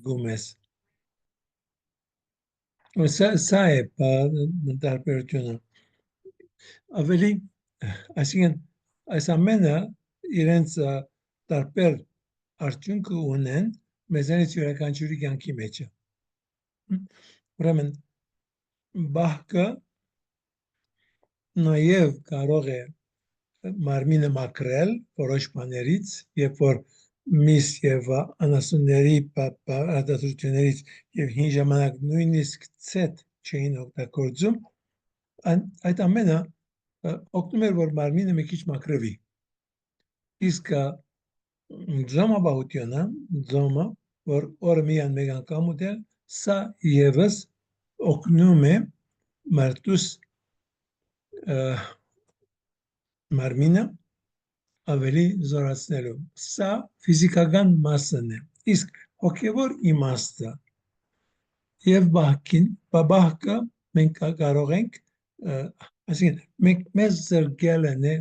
գումես։ Սա է տարբերությունը։ Ավելի, այսինքն, այս ամենը իրենց տարբեր արդյունքը ունեն մեզանից յուրաքանչյուրի կյանքի մեջը։ Ուրեմն, բահկը նաև կարող է մարմինը մաքրել որոշ բաներից, երբ որ միս եւ անասունների արտադրություններից եւ հին ժամանակ նույնիսկ ցետ չէին օգտագործում, այդ ամենը օգնում էր, որ մարմինը մի քիչ մաքրվի։ Իսկ ձոմաբահությունը, որ օրը միան մեկ անգամ ուտել, սա եւս օգնում է մարդուս մարմինը ավելի զորացնելու։ Սա ֆիզիկական մասն է։ Իսկ հոգևոր իմաստը եւ բահկը մենք կարող ենք, այսինքն մենք մեզ զրկելն է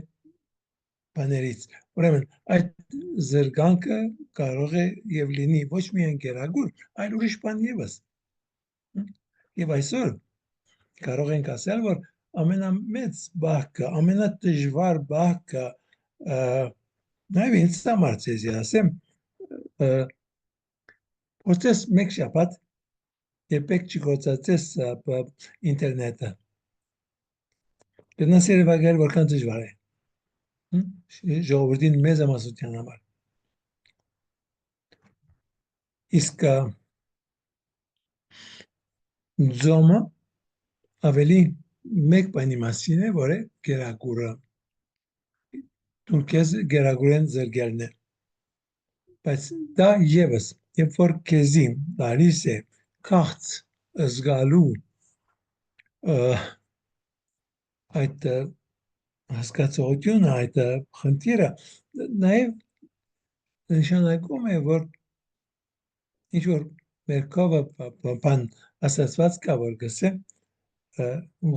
բաներից։ Ուրեմն այդ զրկանքը կարող է եւ լինի ոչ միայն գերագույն, այլ ուրիշ բան եւս։ Եվ այսօր կարող ենք ասել, որ ամենամեծ բահկը, ամենադժվար բահկը նաև ինձ համար ցեզի ասեմ, փորձես մեկ շաբաթ երբեք չգործածես ինտերնետը։ Գնաս երևակայել որքան դժվար է։ Ժողովրդին մեծամասնության համար։ Իսկ ձոմը ավելի մեկ բանի մասին է, որ է գերագուրը։ Դու քեզ գերագուրեն զրկելն է։ Բայց դա եւս, երբ որ քեզի դարիս է քաղց զգալու այդ հասկացողությունը, այդ խնդիրը նաև նշանակում է, որ ինչ որ մեր կողը բան ասացված կա, որ գսե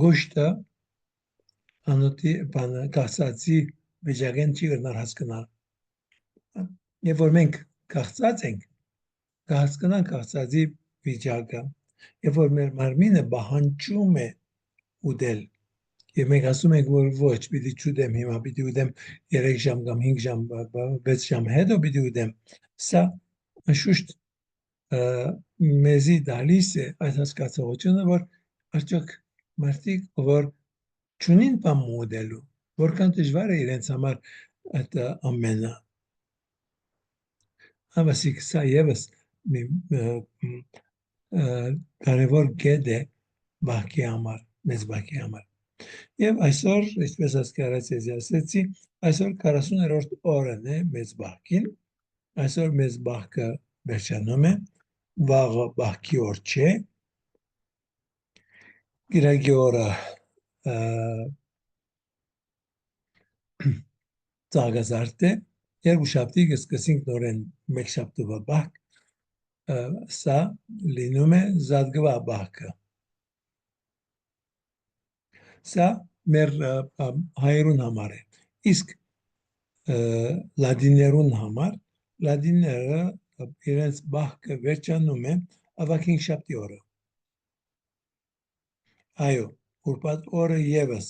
գոշտը անոթի բան կախծածի վիճակեն չի գնար հասկանալ։ Երբ որ մենք կախծած ենք, կհասկանանք կախծածի վիճակը, երբ որ մեր մարմինը պահանջում է ուտել, եւ մենք ասում ենք, որ ոչ, պիտի չուտեմ հիմա, պիտի ուտեմ 3 ժամ կամ 5 ժամ, 6 ժամ հետո պիտի ուտեմ, սա շուշտ մեզի դալիս է այդ հասկացողությունը, որ արդյոք մարդիկ, որ չունին բան ուտելու, որքան դժվար է իրենց համար այդ ամենը։ Հավասիկ սա եւս կարևոր կետ է բահկի համար, մեծ բահկի համար։ Եվ այսօր, ինչպես ասկարած ասեցի, այսօր 40-րդ օրն է մեծ բահկին, այսօր մեծ բահկը վերջանում է, վաղը բահկի օր չէ, գիրագի օրը ծաղգազարդ է, երկուշաբթի կսկսենք նորեն մեկ շաբթվա բահկ, սա լինում է զատգվա բահկը։ Սա մեր հայերուն համար է, իսկ լադիներուն համար, լադիները իրենց բահկը վերջանում է ավակ 5 շաբթի օրը։ Այո, ուրբաթ օրը եւս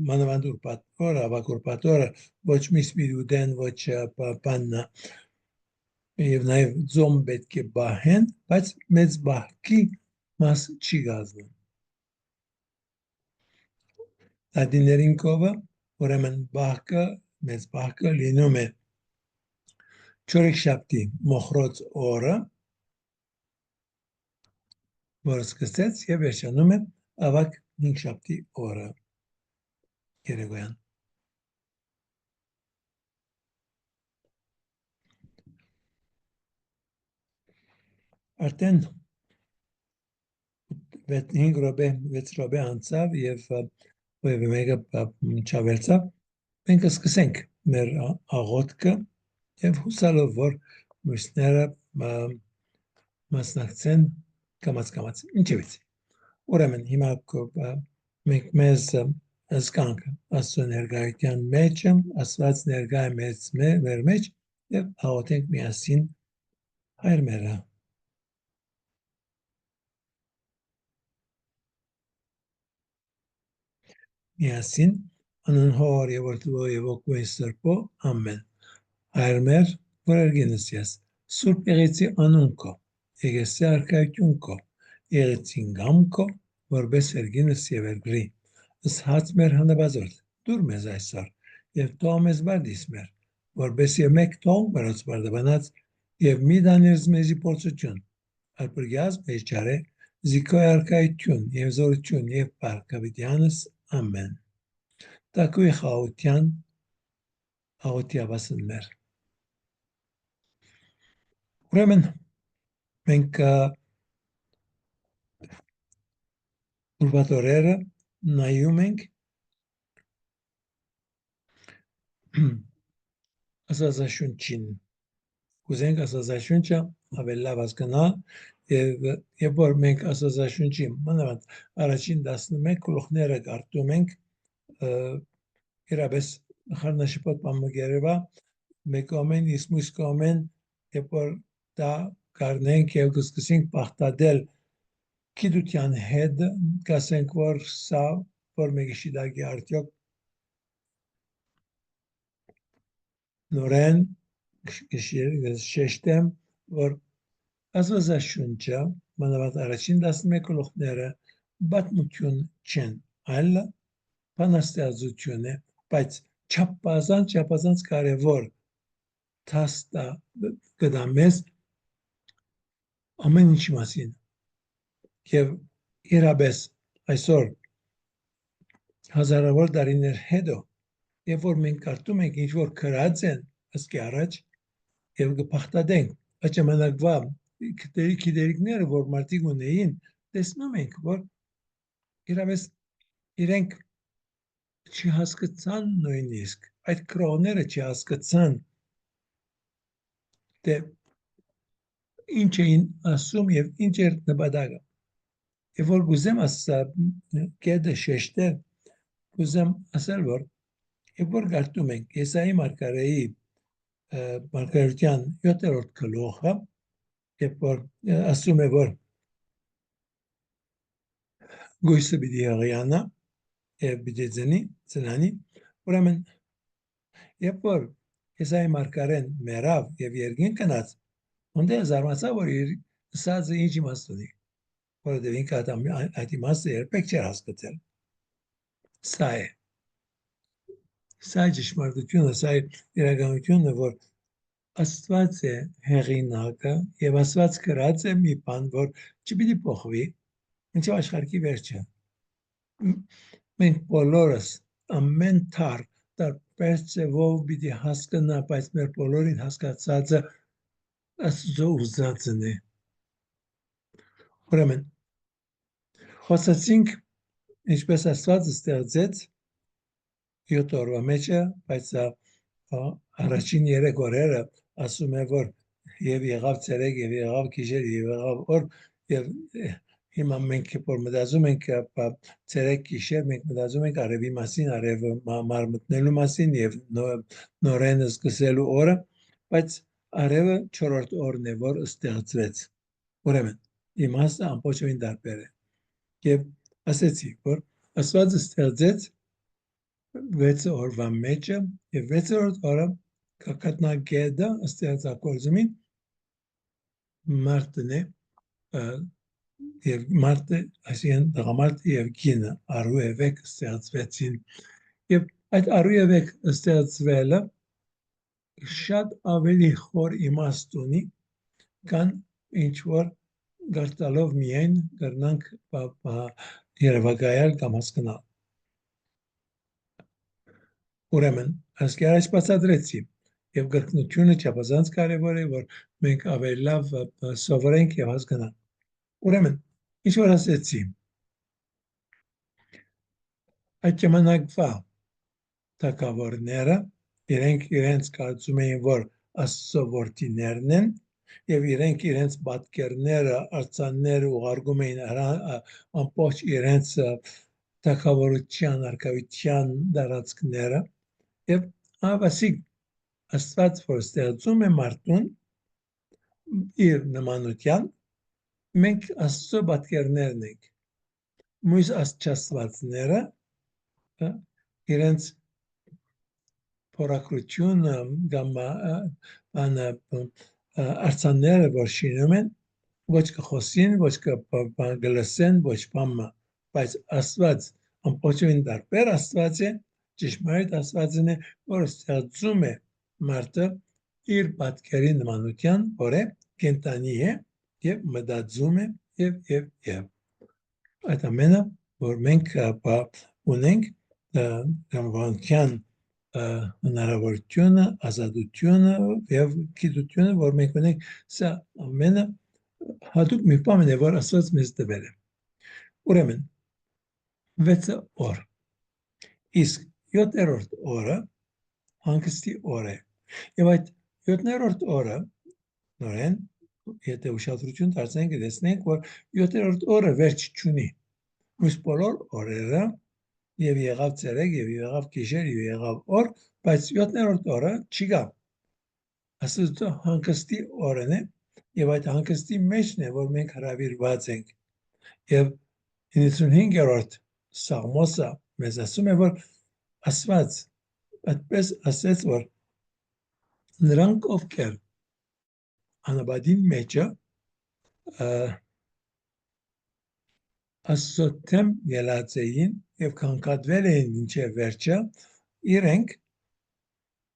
մանավանդ ուրբաթ օրը, ավակ ուրբաթ օրը ոչ միսպիր ուտեն, ոչ բաննա եւ նաեւ ձոմ պետք է բահեն, բայց մեծ բահկի մաս չի գազնում։ Լադիներին կողը, ուրեմն բահկը, մեծ բահկը լինում է չորեքշաբթի մոխրոց օրը, որը սկսեց եւ վերջանում է ավակ 5 շաբթի օրը երեկոյան։ Արդեն 5 րոպե, 6 րոպե անցավ եւ մեկը չավերցավ, մենք սկսենք մեր աղոթքը եւ հուսալով, որ մյուսները մասնակցեն կամաց։ Ինչևից։ Ուրեմն հիմա մենք մեզ զգանք Աստծո ներկայության մեջ, Աստված ներկայ է մեր մեջ եւ աղոթենք միասին Հայր մերը, միասին անուն Հոր եւ Որդու եւ Ոգուի Սրբո ամեն Հայր մեր որ արգենս ես Սուրբ Եղեցի անուն քո Եղեսի արքայություն քո Եղեցին գամ քո որպես արգենս եւ արգրի ըս հաց մեր հնաբազորդ դուր մեզ այսօր եւ թող մեզ բարդիս մեր որպես եւ մեկ թող մերոց բարդաբանած եւ մի դաներս մեզի փորձություն Alpurgiaz Beşcare, Zikoy Arkaytun, Yevzortun, Yevpar, Kavitianus, Amen. Takui Hautian, Hautia basınlar. Ուրեմն մենք ուրվատորերը նայում ենք ասազաշունչին կուզենք ասազաշունչը ավելի լավ հասկանալ եւ որ մենք ասազաշունչի մանավանդ առաջին 11 գլուխները կարդում ենք իրապես խառնաշփոթ բամգերևա մեկոմեն իսմուս կոմեն երբ որ դա կարնենք եւ կսկսենք բախտադել գիտության հետ կասենք որ սա որ մեկի շիդագի արդյոք նորեն շեշտեմ որ ասվածաշունչը մանավանդ առաջին 11 գլուխները բացմություն չեն այլ բանաստեղծություն է բայց չափազանց կարևոր թաստա կդամես ամեն ինչի մասին եւ իրապես այսօր հազարավոր տարիներ հետո երբ որ մենք կարդում ենք ինչ որ գրած են ըսկի առաջ եւ կփախտadենք այդ ժամանակվա գիտելիքները որ մարդիկ ունեին տեսնում ենք որ իրապես իրենք չհասկացան նույնիսկ այդ կրոնները չհասկացան թե ինչ էին ասում եւ ինչ էր նպատակը եւ որ գուզեմ ասա կեդը շեշտել գուզեմ ասել որ երբ որ գարտում ենք Եսայի մարգարեի մարգարեության 7-րդ գլուխը երբ որ ասում է որ գույսը պիտի եղիանա եւ պիտի ծնանի ուրեմն երբ որ Եսայի մարգարեն մեռավ եւ երկին կնաց Onde զարմացա որ սածը ինչ իմաստ ունի որովհետև ինքը այդ իմաստը երբեք չէր հասկացել սա է սա ճշմարտությունը սա իրականությունը որ Աստված է հեղինակը եւ Աստված գրած է մի բան որ չպիտի փոխվի ինչու աշխարհի վերջը մենք բոլորս ամեն թար տարբեր ձևով պիտի հասկանա բայց մեր բոլորին հասկացածը Աստծո ուզածն է ուրեմն խոսացինք ինչպես Աստված ստեղծեց 7 օրվա մեջը բայց առաջին 3 օրերը ասում է որ եւ եղավ ցերեկ եւ եղավ գիշեր եւ եղավ օր եւ հիմա մենք որ մտածում ենք ցերեկ գիշեր մենք մտածում ենք արևի մասին արևը մարմտնելու մասին եւ նորեն սկսելու օրը բայց արևը 4-րդ օրն է որ ստեղծվեց ուրեմն իմաստը ամբողջովին տարբեր է եւ ասեցի որ Աստված ստեղծեց 6 օրվա մեջը եւ 6-րդ օրը կակատնագեդը ստեղծագործումին մարտն է եւ մարտը այսինքն տղամարդը եւ կինը արու եւեք ստեղծվեցին եւ այդ արու եւեք ստեղծվելը շատ ավելի խոր իմաստ ունի կան ինչ որ գարտալով միայն կրնանք երևակայել կամ հասկանալ ուրեմն ասկի առաջ բացատրեցի եւ գրքնությունը չափազանց կարեւոր է որ մենք ավելի լավ սովորենք եւ հասկանանք ուրեմն ինչ որ ասեցի այդ ժամանակվա թագավորները իրենց կարծում էին որ Աստծո որդիներն են եւ իրենց պատկերները արձանները ուղարկում էին ամբողջ իրենց թագավորության արկայության դարածքները եւ ավասիկ Աստված որ ստեղծում է մարդուն իր նմանության մենք Աստծո պատկերներն ենք մյուս աստվածները իրենց փորակրությունը կամ արձանները, որ շինում են, ոչ կխոսին, ոչ կգլսեն, ոչ բամը, բայց Աստված ամբողջովին դարբեր Աստված է, ճշմարիտ Աստվածն է, որը ստեղծում է մարդը իր պատկերի նմանության, որ է կենտանի է եւ մտածում է եւ այդ ամենը, որ մենք ունենք ժամանցյան հնարավորությունը, ազատությունը եւ գիտությունը, որ մենք ունենք, սա ամենը հատուկ մի բան է, որ Աստված մեզ տվել է։ Ուրեմն 6 օր։ Իսկ 7-րդ օրը հանգստի օր է։ Եվ այդ 7-րդ օրը նորեն, եթե ուշադրություն դարձնենք, տեսնենք, որ 7-րդ օրը վերջ չունի։ Մյուս բոլոր օրերը եւ եղավ ցերեկ եւ եղավ գիշեր եւ եղավ օր, բայց 7-րդ օրը չկա։ Աստծո հանգստի օրն է եւ այդ հանգստի մեջն է, որ մենք հրավիրված ենք։ Եվ 95-րդ Սաղմոսը մեզ ասում է, որ Աստված այդպես ասեց, որ նրանք ովքեր անաբադին մեջը Աստծո թեմ ելած էին եւ կանգատվել էին մինչեւ վերջը, իրենք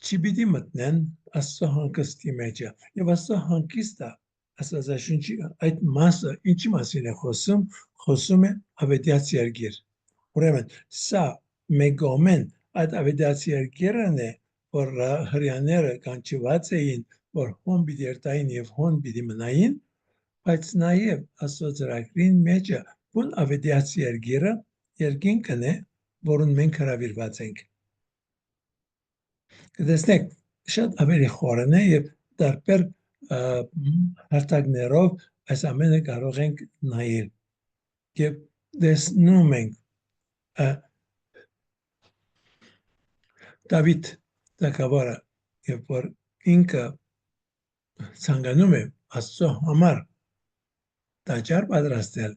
չպիտի մտնեն Աստծո հանգստի մեջը։ Եվ Աստծո հանգիստը Աստվածաշունչի այդ մասը ինչի մասին է խոսում, խոսում է ավետյաց երգեր։ Ուրեմն սա մեգոմեն այդ ավետյաց երգերն է, որ հрьяաները կանչված էին, որ հոն պիտի երթային եւ հոն պիտի մնային, բայց նաեւ Աստծո ծրագրին մեջը բուն ավետյաց երգերը երկինքն է, որուն մենք հրավիրված ենք։ Կտեսնեք, շատ ավելի խորն է եւ տարբեր հարթակներով այս ամենը կարող ենք նայել։ Եվ տեսնում ենք Դավիթ թագավորը, երբ որ ինքը ցանկանում է Աստծո համար տաճար պատրաստել,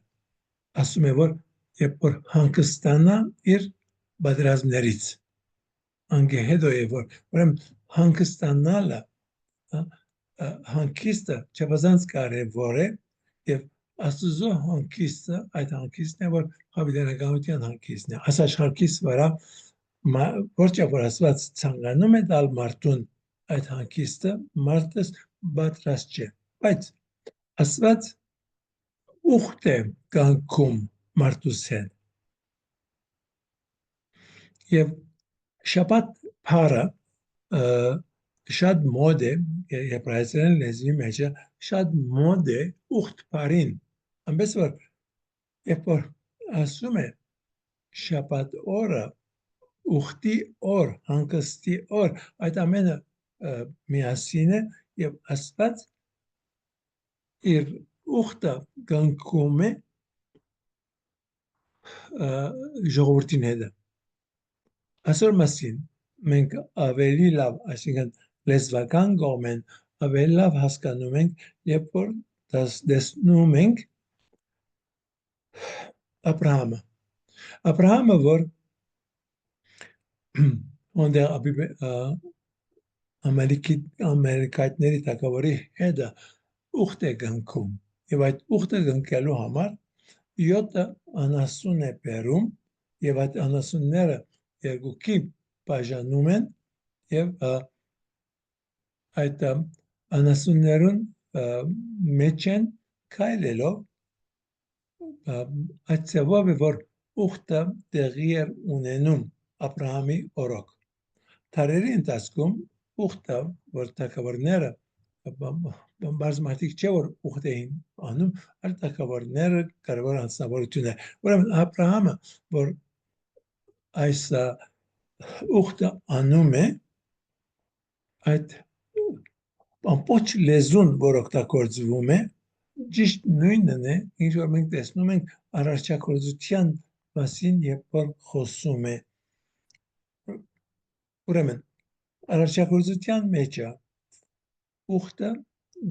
ասում է, որ երբ որ հանգստանա իր պատերազմներից, անգեհեդո է, որ ուրեմն հանգստանալը, հանգիստը չափազանց կարևոր է եւ Աստծո հանգիստը, այդ հանգիստն է, որ հավիտենականության հանգիստն է։ Ասաշխարհքիս վրա որչա որ Աստված ցանկանում է տալ մարդուն այդ հանգիստը, մարդը պատրաստ չէ։ Բայց Աստված ուխտ է կանգում մարդուս հետ։ Եվ շաբաթ փարը շատ մոդ է, եբրայերեն լեզվի մեջ շատ մոդ է ուխտ փարին։ Ամենից որ երբ որ ասում է շաբաթ օրը, ուխտի օր, հանգստի օր, այդ ամենը միասին է եւ Աստված իր ուխտը կանգում է ժողովրդին հետ։ Այսօր մասին մենք ավելի լավ, այսինքն լեզվական կողմեն ավելի լավ հասկանում ենք, երբ որ տեսնում ենք Աբրահամը, որ ամերիկացիների թագավորի հետ ուխտ է կնքում եւ այդ ուխտը կնքելու համար 7 անասուն է բերում եւ այդ անասունները երկուքի բաժանում են եւ այդ անասուններուն մեջ են քայլելով այդ ծավալը որ ուխտը տեղի էր ունենում Աբրահամի օրոք Թարերի ընթացքում ուխտը որ թագավորները բազմաթիվ չէ որ ուխտ էին անում այլ թագավորները կարևոր անձնավորություն է ուրեմն Աբրահամը որ այս ուխտը անում է այդ ամբողջ լեզուն որ օգտագործվում է ճիշտ նույնն է ինչ որ մենք տեսնում ենք արարչագործության մասին երբ որ խոսում է ուրեմն արարչագործության մեջ ուխտը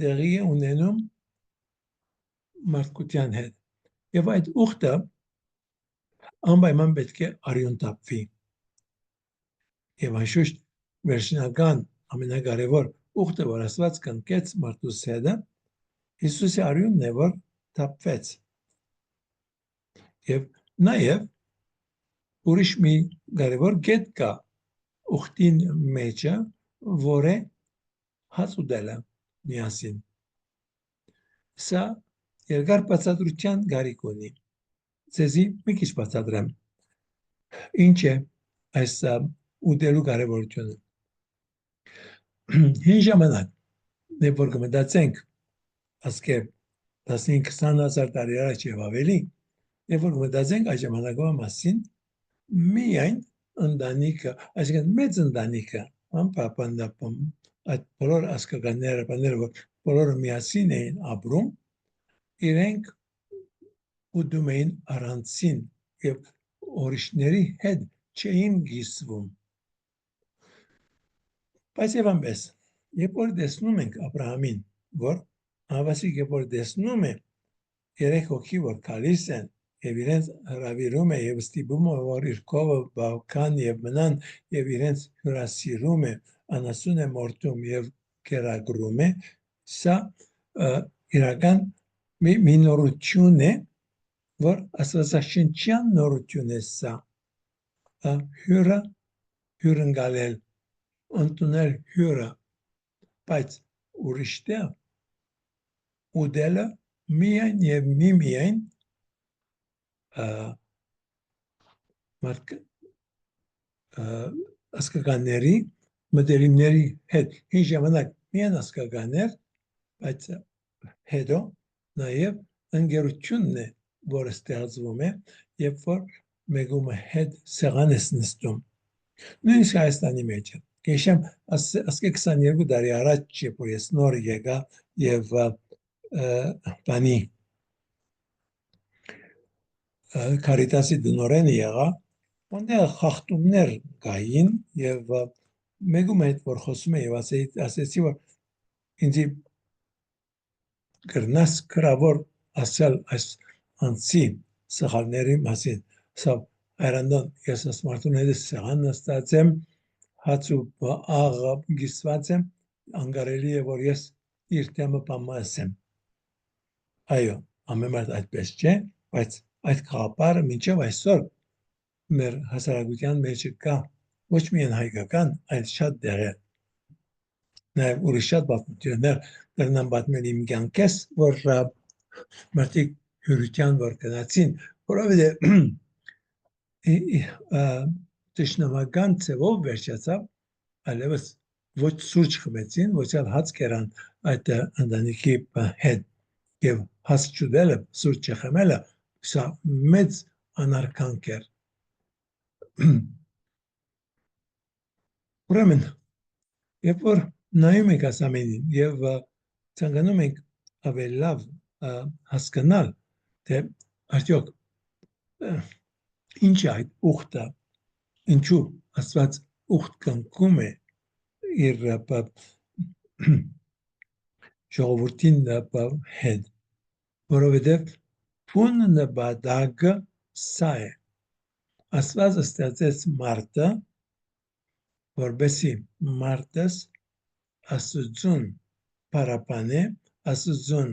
դեղի է ունենում մարդկության հետ եւ այդ ուխտը անպայման պետք է արյուն տապվի Եվ անշուշտ վերջնական ամենակարևոր ուխտը, որ Աստված կնկեց մարդուս հետը, Հիսուսի արյունն է, որ թափվեց։ Եվ նաև ուրիշ մի կարևոր կետ կա ուխտին մեջը, որ է հաց ուտելը միասին։ Սա երկար բացատրության կարիք ունի։ Ձեզի մի քիչ բացատրեմ։ Ինչ է այս ուտելու կարևորությունը։ Հին ժամանակ, որ կմտածենք ասկե 15-20 հազար տարի առաջ եւ ավելի, երբ որ կմտածենք այդ ժամանակվա մասին, միայն ընտանիքը, այսինքն մեծ ընտանիքը, այդ բոլոր ասկականները, որ բոլորը միասին էին ապրում, իրենք ուտում էին առանցին եւ ուրիշների հետ չէին գիսվում։ Բայց եւ այնպես, երբ որ տեսնում ենք Աբրահամին, որ հավասիկ երբ որ տեսնում է երեք հոգի, որ գալիս են եւ իրենց հրավիրում է եւ ստիպում է, որ իր կողը բավական եւ մնան եւ իրենց հյուրասիրում է, անասուն է մորթում եւ կերակրում է, սա իրական մի նորություն է, որ աստվածաշնչյան նորություն է սա, հյուրընկալել, ընդունել հյուրը, բայց ուրիշտեղ ուտելը միայն եւ միմիայն ասկականների մտերիմների հետ։ Հին ժամանակ միայն ասկականներ, բայց հետո նաև ընկերությունն է, որը ստեղծվում է, երբ որ մեկում հետ սեղան ես նստում։ Նույնիսկ Հայաստանի մեջ է։ Գիշեմ, ասկե 22 տարի առաջ, երբ որ ես նոր եկա եւ բանի Կարիտասի դնորեն եղա, այնտեղ խախտումներ կային եւ մեկում հետ որ խոսում եմ եւ ասեցի որ ինձ կրնաս գրավոր ասել այս անցի սխալների մասին, սա այրանդան ես ասմարտուն հետ սեղան նստած եմ, հաց ու աղը գիսված եմ, անկարելի է որ ես իր թեմը պամաս եմ։ Այո, ամենամարդ այդպես չէ, բայց այդ խաղապարը մինչև այսօր մեր հասարակության մեջ կա, ոչ միայն հայկական, այլ շատ դեղեր։ Նաև ուրիշ շատ պատմություններ կրնան պատմել իմ կյանքես, որ մարդիկ հյուրության որ գնացին, որովհետև ճշնամական ձևով վերջացավ, այլևս ոչ սուրճ խմեցին, ոչ էլ հաց կերան այդ ընտանիքի հետ եւ հաց չուտելը, սուրճ չխմելը, սա մեծ անարգանք էր։ Ուրեմն, երբ որ նայում ենք այս ամենին եւ ցանկանում ենք ավելի լավ հասկանալ, թե արդյոք ինչ է այդ ուխտը, ինչու Աստված ուխտ կնքում է իր ժողովրդին հետ, որովհետև փուն նպատակը սա է։ Աստված ստեղծեց մարդը, որբեսի մարդս Աստծուն պարապանե, Աստծուն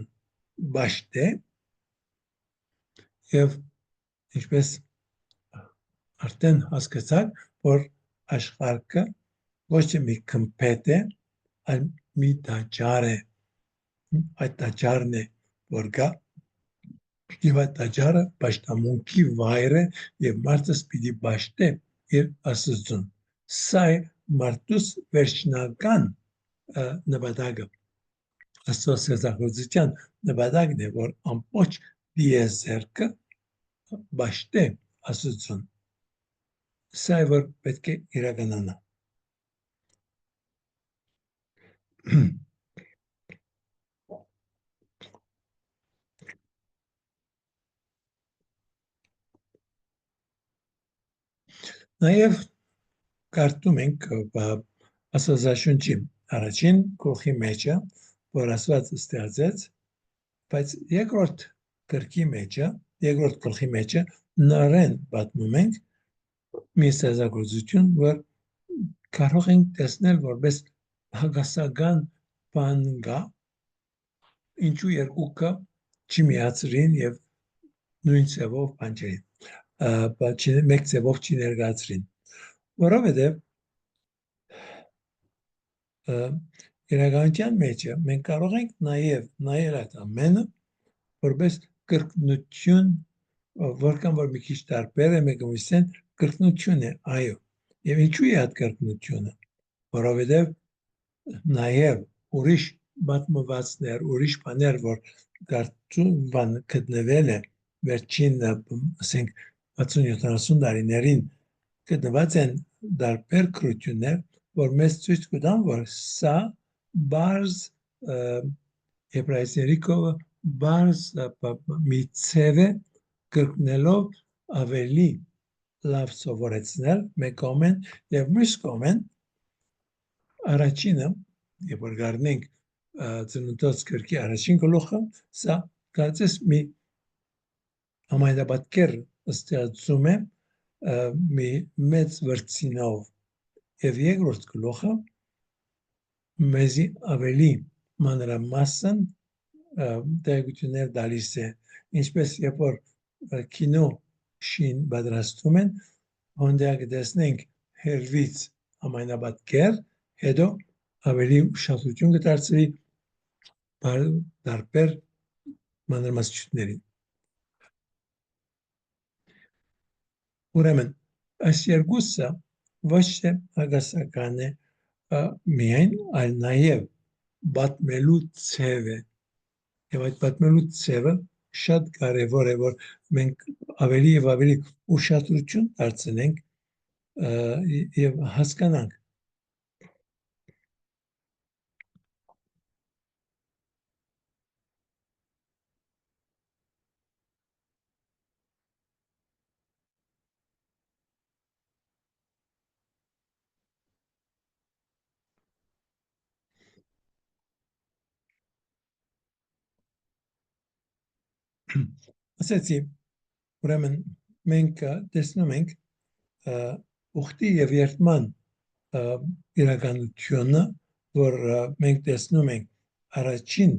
բաշտե եւ ինչպես արդեն հասկացաք, որ աշխարհը ոչ մի կմպետ է, այլ մի տաճար է։ Այդ տաճարն է, որ գա եւ այդ տաճարը պաշտամունքի վայր է եւ մարդը պիտի բաշտե իր Աստծուն։ Սա է մարդուս վերջնական նպատակը։ Աստծո ստեղծագործության նպատակն է, որ ամբողջ դիեզերքը բաշտե Աստծուն։ Սա է, որ պետք է իրականանա։ Նաև կարդում ենք Աստվածաշունչի առաջին գլխի մեջը, որ Աստված ստեղծեց, բայց երկրորդ գլխի մեջը նորեն պատմում ենք մի ստեղծագործություն, որ կարող ենք տեսնել որպես հագասական բան գա, ինչու երկուքը չմիացրին եւ նույն ձևով բանջերին, մեկ ձևով չներկայացրին, որովհետեւ իրականության մեջ մենք կարող ենք նաեւ նայել այդ ամենը որպես կրկնություն, որքան որ մի քիչ տարբեր է մեկը մյուսին, կրկնություն է, այո։ Եվ ինչու է այդ կրկնությունը, որովհետեւ նաև ուրիշ պատմվածքներ, ուրիշ բաներ, որ կարծում բան գտնվել է վերջին, ասենք 60-70 տարիներին գտնված են տարբեր կրություններ, որ մեզ ցույց կտան, որ սա բարձ եբրայեցիների կողը բարձ մի ցև է կրկնելով ավելի լավ սովորեցնել մեկ կողմեն եւ մյուս կողմեն առաջինը երբ որ գարնենք ծննդոց կրկի առաջին գլուխը սա կարծես մի համայնապատկեր ստեղծում է մի մեծ վրձինով եւ երկրորդ գլուխը մեզի ավելի մանրամասն տեղեկություններ տալիս է ինչպես երբ որ կինո շին պատրաստում են հոնդակ տեսնենք հերվից համայնապատկեր հետո ավելի ուշադրություն կդարձվի տարբեր մանրամասնություններին ուրեմն այս երկուսը ոչ թե հագասական է միայն այլ նաև պատմելու ցև է եւ այդ պատմելու ցևը շատ կարեւոր է որ մենք ավելի եւ ավելի ուշադրություն դարձնենք եւ հասկանանք ասեցի ուրեմն մենք տեսնում ենք ուխտի եւ երթման իրականությունը որ մենք տեսնում ենք առաջին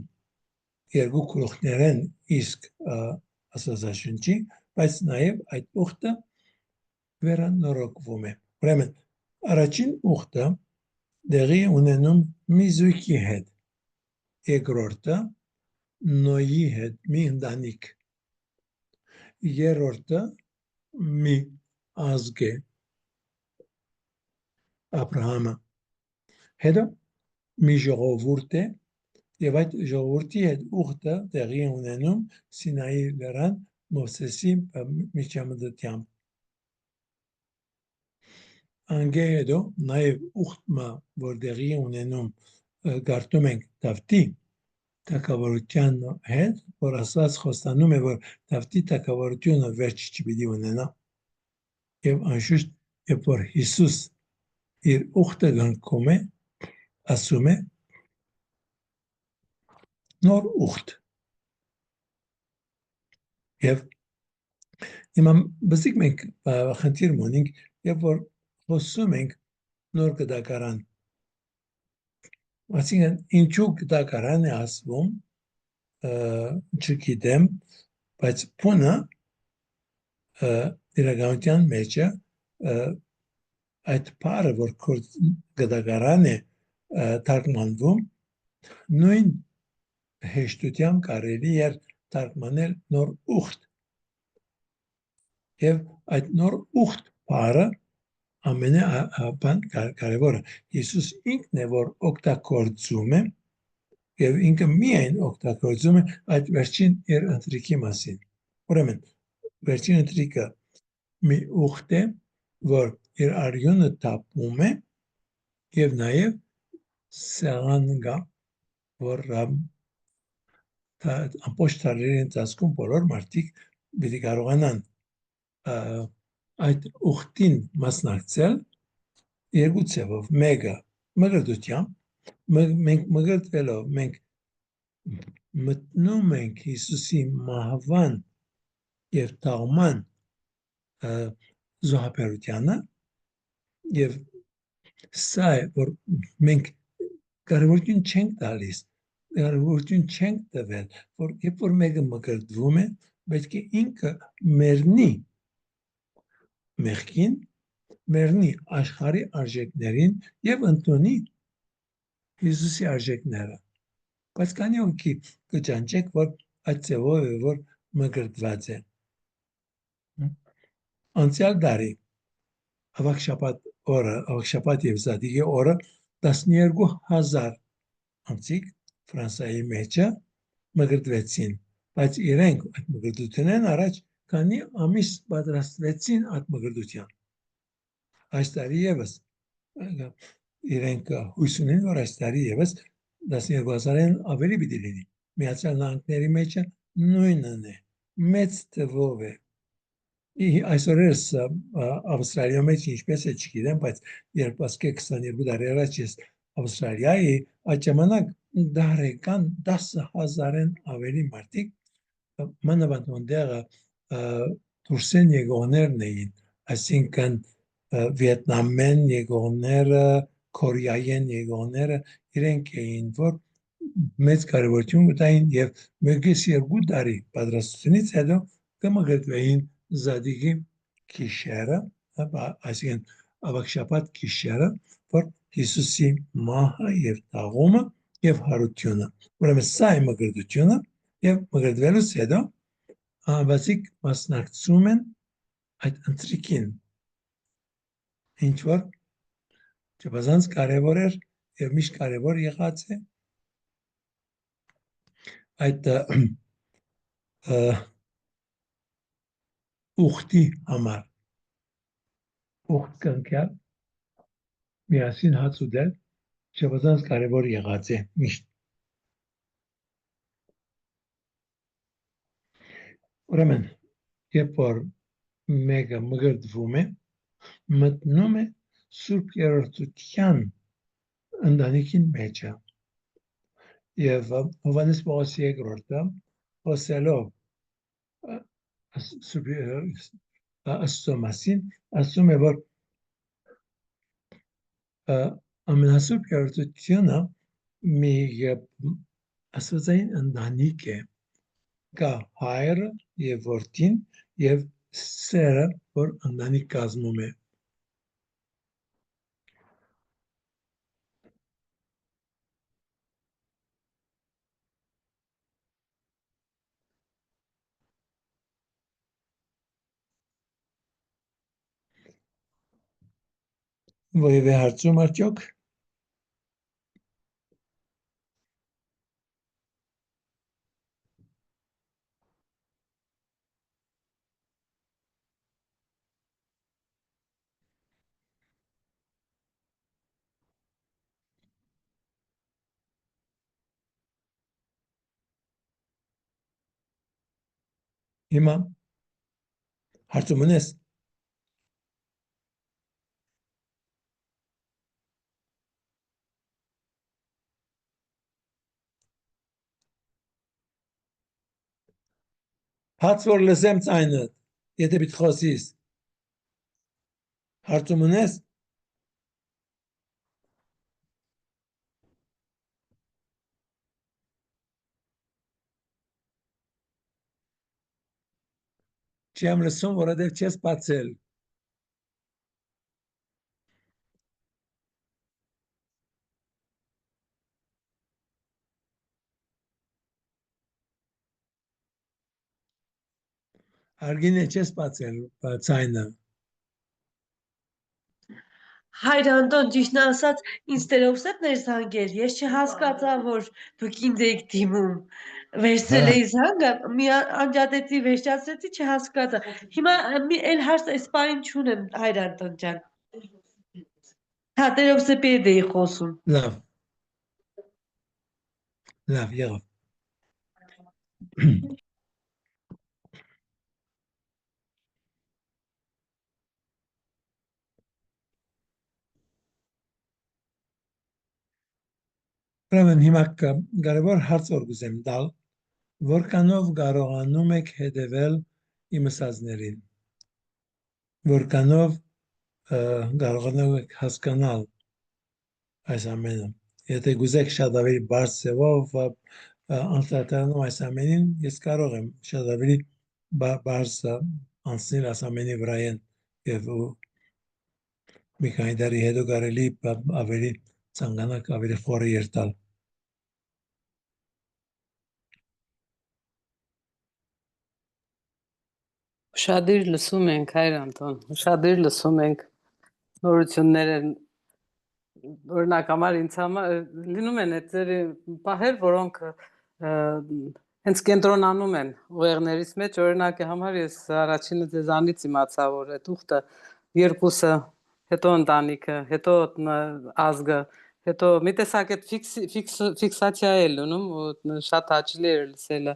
երկու գլուխներեն իսկ ասացաշնչի բայց նաեւ այդ ուխտը վերանորոգվում է ուրեմն առաջին ուխտը դեղի ունենում մի զույգի հետ երկրորդը նոյի հետ մի ընտանիք երրորդը մի ազգ է Աբրահամը հետո մի ժողովուրդ է եւ այդ ժողովրդի հետ ուխտը տեղի ունենում Սինայի լեռան Մովսեսի միջամտությամբ անգե հետո նաեւ ուխտը որ տեղի ունենում գարտում ենք Դավթի թագավորության հետ որ ասած խոստանում է որ Դավթի թագավորությունը վերջ չպիտի ունենա եւ անշուշտ երբ որ Հիսուս իր ուխտը գնքում է ասում է նոր ուխտ եւ հիմա բացիկ մենք խնդիր ունենք երբ որ խոսում ենք նոր գդակարան այսինքն ինչու գդակարան է ասվում չգիտեմ բայց փունը իրականության մեջ այդ բառը որ գդակարան է թարգմանվում նույն հեշտությամբ կարելի է թարգմանել նոր ուխտ եւ այդ նոր ուխտ բառը ամենակարևորը Հիսուս ինքն է որ օգտագործում է եւ ինքը միայն օգտագործում է այդ վերջին իր ընտրիկի մասին ուրեմն վերջին ընտրիկը մի ուխտ է որ իր արյունը տապում է եւ նաեւ սեղան գա որ ամբողջ տարիների ընթացքում բոլոր մարդիկ պիտի կարողանան այդ ուխտին մասնակցել երկու ձևով մեկը մգրտությամբ մենք մգրտվելով մենք մտնում ենք Հիսուսի մահվան եւ տաղման զոհաբերությանը եւ Սա է, որ մենք կարևորություն չենք տալիս, կարևորություն չենք տվել, որ երբ որ մեկը մկրտվում է, պետք է ինքը մեռնի մեղքին, մեռնի աշխարհի արժեքներին եւ ընդունի Հիսուսի արժեքները։ Բայց քանի օքի կճանչեք, որ այդ ձևով է, որ մկրտված է։ Անցյալ տարի Ավագշաբաթ եւ Զադիգի օրը 12,000 անցիկ Ֆրանսայի մեջը մկրտվեցին, բայց իրենք այդ մկրտությունեն առաջ քանի ամիս պատրաստվեցին այդ մկրտության։ Այս տարի եւս իրենք հույս ունեն, որ այս տարի եւս 12,000-ն ավելի պիտի լինի։ Միացյալ Նահանգների մեջը նույնն է, մեծ թվով է։ Այսօր ես Ավստրալիա մեջ ինչպես է չգիտեմ, բայց երբ ասկե 22 տարի առաջ ես Ավստրալիայի, այդ ժամանակ դարեկան 10,000-ն ավելի մարդիկ մանավանդ ոնդեղը դուրսեն եկողներն էին, այսինքն Վիետնամեն եկողները, Կորեայեն եկողները, իրենք էին, որ մեծ կարևորություն կտային եւ մեկից երկու տարի պատրաստությունից հետո կմկրտվեին Զադիգի գիշերը, այսինքն Ավագշաբաթ գիշերը, որ Հիսուսի մահը եւ տաղումը եւ հարությունը։ Ուրեմն սա է մկրտությունը եւ մկրտվելուց հետո անվազիկ մասնակցում են այդ ընթրիքին, ինչ որ չափազանց կարևոր էր եւ միշտ կարևոր եղած է այդ ուխտի համար ուխտ կնքյալ միասին հաց ուտել չափազանց կարևոր եղած է միշտ։ Ուրեմն երբ որ մեկը մկրտվում է, մտնում է Սուրբ Երրորդության ընտանիքին մեջը եւ Հովհաննես Պողոսի երկրորդը խոսելով Աստծո մասին ասում է, որ ամենասուրբ Երրորդությունը մի աստվածային ընտանիք է, կա հայրը եւ որդին եւ սերը, որ ընտանիք կազմում է։ Որևէ հարցում արդյոք։ Հիմա հարցում ունես։ Հաց որ լսեմ ցայնդ, եթե պիտի խոսիս։ Հարցում ունես։ Չեմ լսում, որովհետև չես բացել։ Արգին է չես բացել ցայնը։ Հայր Անտոն, ճիշտն ասած, ինձ տերովսետ ներզանգել, ես չհասկացա, որ դուք ինձ եք դիմում։ Վերցրել էի զանգը, մի անջատեցի, վերջացրեցի, չհասկացա։ Հիմա մի էլ հարց էս պահին չունեմ, Հայր Անտոն ջան։ Հա, տերովսեպեդ էի խոսում։ Լավ։ Լավ, եղավ։ Ուրեմն հիմա կարևոր հարց որ գուզեմ տալ, որքանով կարողանում եք հետևել իմ ասածներին, որքանով կարողանում եք հասկանալ այս ամենը։ Եթե գուզեք շատ ավելի բարձ ձևով անդրադառնալ այս ամենին, ես կարող եմ շատ ավելի բարձ անցնել այս ամենի վրայեն եւ մի քանի տարի հետո կարելի ավելի ցանկանալ ավելի խորը երթալ։ Ուշադիր լսում ենք, Հայր Անտոն, ուշադիր լսում ենք նորություններ են, օրինակ համար ինձ համար լինում են այդ պահեր, որոնք հենց կենտրոնանում են ուղեղներից մեջ, օրինակ համար ես առաջինը ձեզանից իմացա, որ այդ ուխտը երկուսը, հետո ընտանիքը, հետո ազգը, հետո մի տեսակ այդ ֆիքսացիա է լինում, շատ հաճելի է լսելը։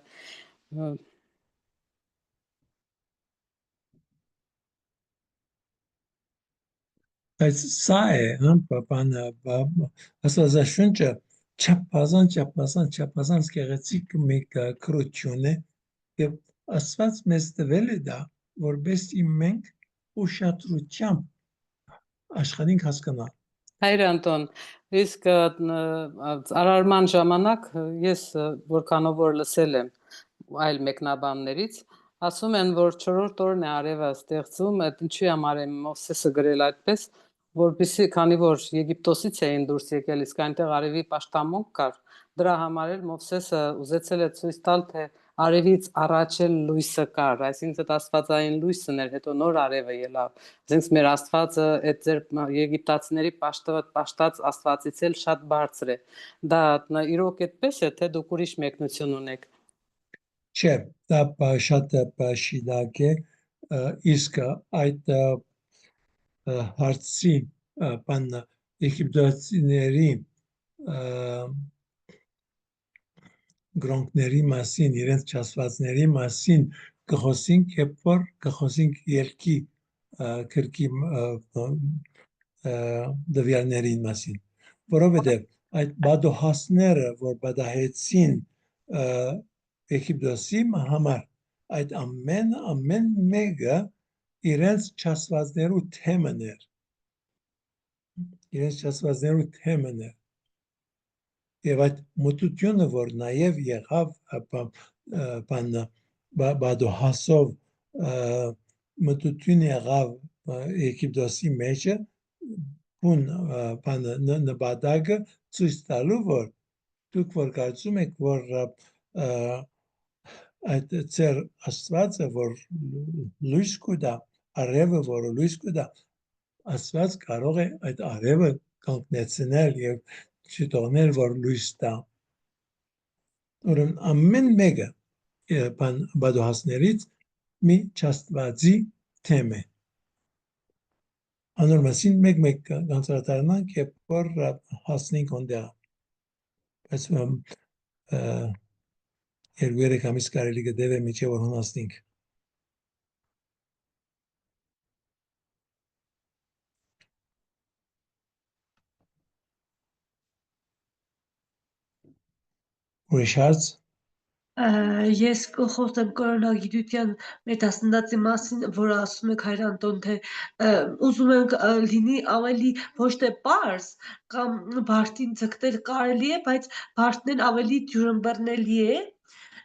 Բայց սա է, բանը, աստվածաշունչը չափազանց գեղեցիկ մի քրություն է եւ Աստված մեզ տվել է դա, որովհետեւ մենք ուշադրությամբ աշխարհին հասկանալ։ Հայր Անտոն, իսկ արարման ժամանակ ես որքանով որ լսել եմ այլ մեկնաբաններից, ասում են, որ 4-րդ օրն է արևը ստեղծում, այդ ինչի համար է Մովսեսը գրել այդպես, որպեսզի քանի որ Եգիպտոսից էին դուրս եկել, իսկ այնտեղ արևի պաշտամունք կար, դրա համար էլ Մովսեսը ուզեցել է ցույց տալ, թե արևից առաջ էլ լույսը կար, այսինքն աստվածային լույսն էր, հետո նոր արևը ելավ։ Այսինքն մեր Աստվածը այդ ձեր եգիպտացիների պաշտած Աստվածից էլ շատ բարձր է։ Դա իրոք այդպես է, թե դուք ուրիշ մեկնություն ունեք։ Չէ, դա շատ շիդակ է, իսկ այդ հարցի բանը եգիպտացիների գրոնքների մասին, իրենց չասվածների մասին կխոսենք, երբ որ կխոսենք ելքի քրկի դվյալների մասին, որովհետև այդ բադոհասները, որ բադահեցին Եգիպտոսի համար, այդ ամեն մեկը իրենց չասվածներու թեմն էր, եւ այդ մտությունը, որ նաեւ եղավ բադոհասով մտություն եղավ Եգիպտոսի մեջը, նպատակը ցույց տալու, որ դուք որ կարծում եք, որ այդ ծեր Աստվածը, որ լույս կուտա, արևը, որ լույս կուտա, Աստված կարող է այդ արևը կանգնեցնել եւ չթողնել, որ լույս տա։ Ուրեմն ամեն մեկը բադոհասներից մի չաստվածի թեմ է։ Անոր մասին մեկ կանցրատարանանք, երբ որ հասնենք ոնդեղ։ Բայց 2-3 ամիս կարելի գտել է միջև որ հասնենք։ Ուրիշ հարց։ Ես խոսեմ կորոնագիտության մեթասնդացի մասին, որ ասում եք Հայր Անտոն, թե ուզում ենք լինի ավելի ոչ թե պարզ կամ բարդին ցկտել կարելի է, բայց բարդն ավելի ջրըմբռնելի է։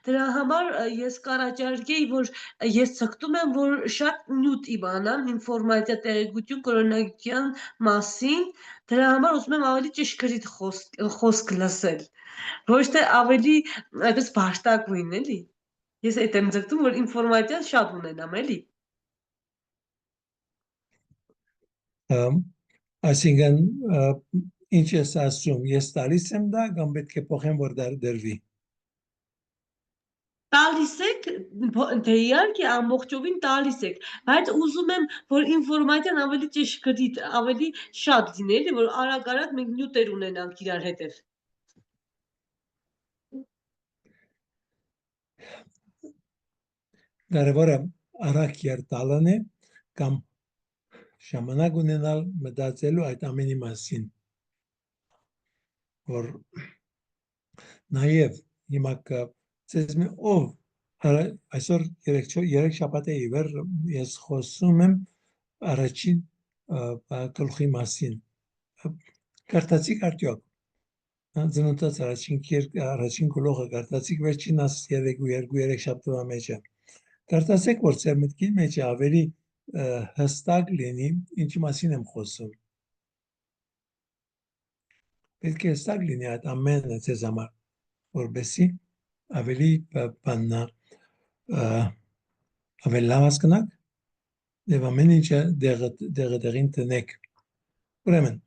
Դրա համար ես կառաջարկեի, որ ես ցկտում եմ, որ շատ նյութ իմանամ ինֆորմացիա տեղեկություն կորոնագիտության մասին, դրա համար ուզում եմ ավելի ճշգրիտ խոսք լսել, ոչ թե ավելի այդպես բաշտակույն, էլի։ Ես այդ եմ ձգտում, որ ինֆորմացիա շատ ունենամ, էլի։ Այսինքն ինչ ես ասում, ես տալիս եմ դա կամ պետք է փոխեմ, որ դրվի։ Տալիս եք, դե իհարկե ամբողջովին տալիս եք, բայց ուզում եմ, որ ինֆորմացիան ավելի ճշգրիտ, ավելի շատ լինի, էլի, որ արագ մենք նյութեր ունենանք իրար հետև։ Կարևորը արագ երտալն է կամ ժամանակ ունենալ մտածելու այդ ամենի մասին, որ նաև հիմա կցես մի ով այսօր 3 շաբաթ է իվեր ես խոսում եմ առաջին գլխի մասին, Կարդացիք արդյոք ծնունդած առաջին գլուխը կարդացիք վերջին 2-3 շաբթվա մեջը կարդացեք որ ձեր մտքի մեջ ավելի հստակ լինի ինչի մասին եմ խոսում պետք է հստակ լինի այդ ամենը ձեզ համար որովհետեւ ավելի բաննա ավելի լավ հասկանաք եւ ամեն ինչը դեղին տնեք ուրեմն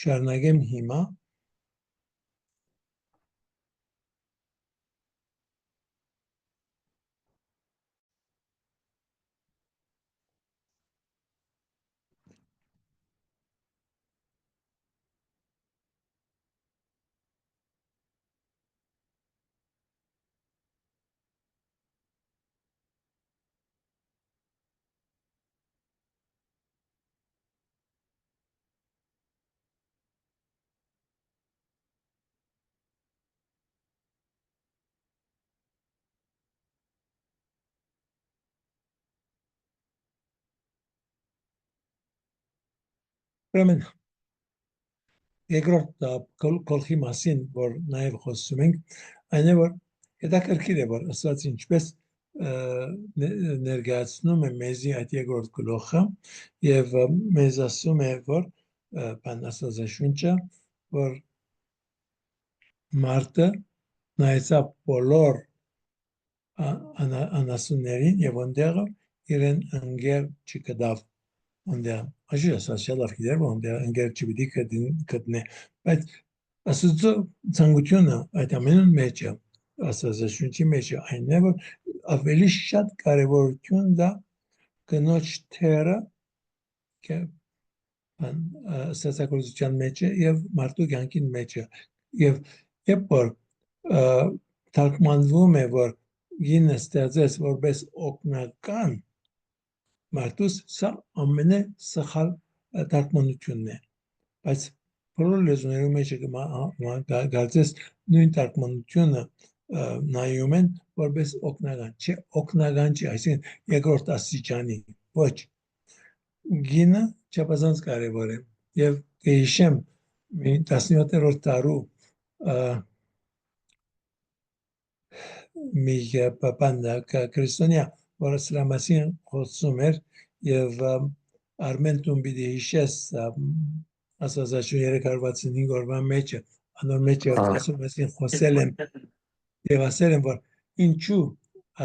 շարունակեմ հիմա ուրեմն երկրորդ գլխի մասին որ նաև խոսում ենք այն է որ հետաքրքիր է որ ասած ինչպես ներկայացնում է մեզի այդ երկրորդ գլուխը եւ մեզ ասում է որ բան ասածաշունչը որ մարդը նայեցավ բոլոր անասուններին եւ ոնդեղը իրեն ընկեր չկդավ ոնդեղ Așa așa la fider unde îngerci chibidi cădne բայց ասուցո ցանկությունը այդ ամենուն մեջ է ասածաշունչի մեջ է այն է որ ավելի շատ կարևորություն դա կնոջ թերը ասածակրթության մեջ է եւ մարդու կյանքին մեջ է եւ երբ որ թարգմանվում է որ գինը ստեղծեց որպես օգնական մարդուս սա ամենը սխալ թարգմանությունն է բայց բոլոր լեզուներում մեջ գալցես նույն թարգմանությունը նայում են որպես օգնական չէ օգնական չի այսինքն երկրորդ աստիճանի ոչ գինը չափազանց կարևոր է եւ հիշեմ 17-րդ դարու մի բանდა քրիստոնյա որը սրա մասին խոսում էր եւ Արմեն տուն պիտի հիշես ասածաշուն 365 օրվա մեջ անոր մեջ ասում մասին խոսել եմ եւ ասել եմ որ ինչու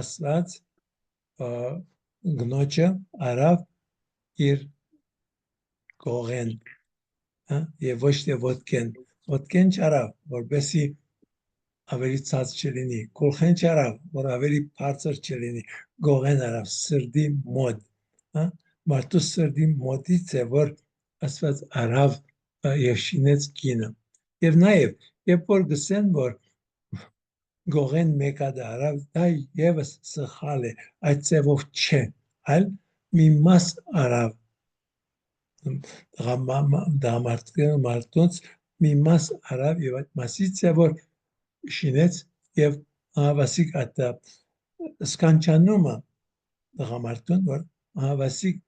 Աստված գնոջը արավ իր կողեն եւ ոչ թե ոտքեն չարավ որբեսի ավելի ցած չլինի գլխեն չարավ որ ավելի բարձր չլինի գողեն արավ սրդի մոտ մարդու սրդի մոտից է որ Աստված արավ եւ շինեց կինը եւ նաեւ երբ որ գսեն որ գողեն մեկա դա արավ դա եւս սխալ է այդ ծևով չէ այլ մի մաս արավ մարդուց մի մաս արավ եւ այդ մասից է որ շինեց եւ հավասիկ այդ սկանչանումը դղամարտուն որ հավասիկ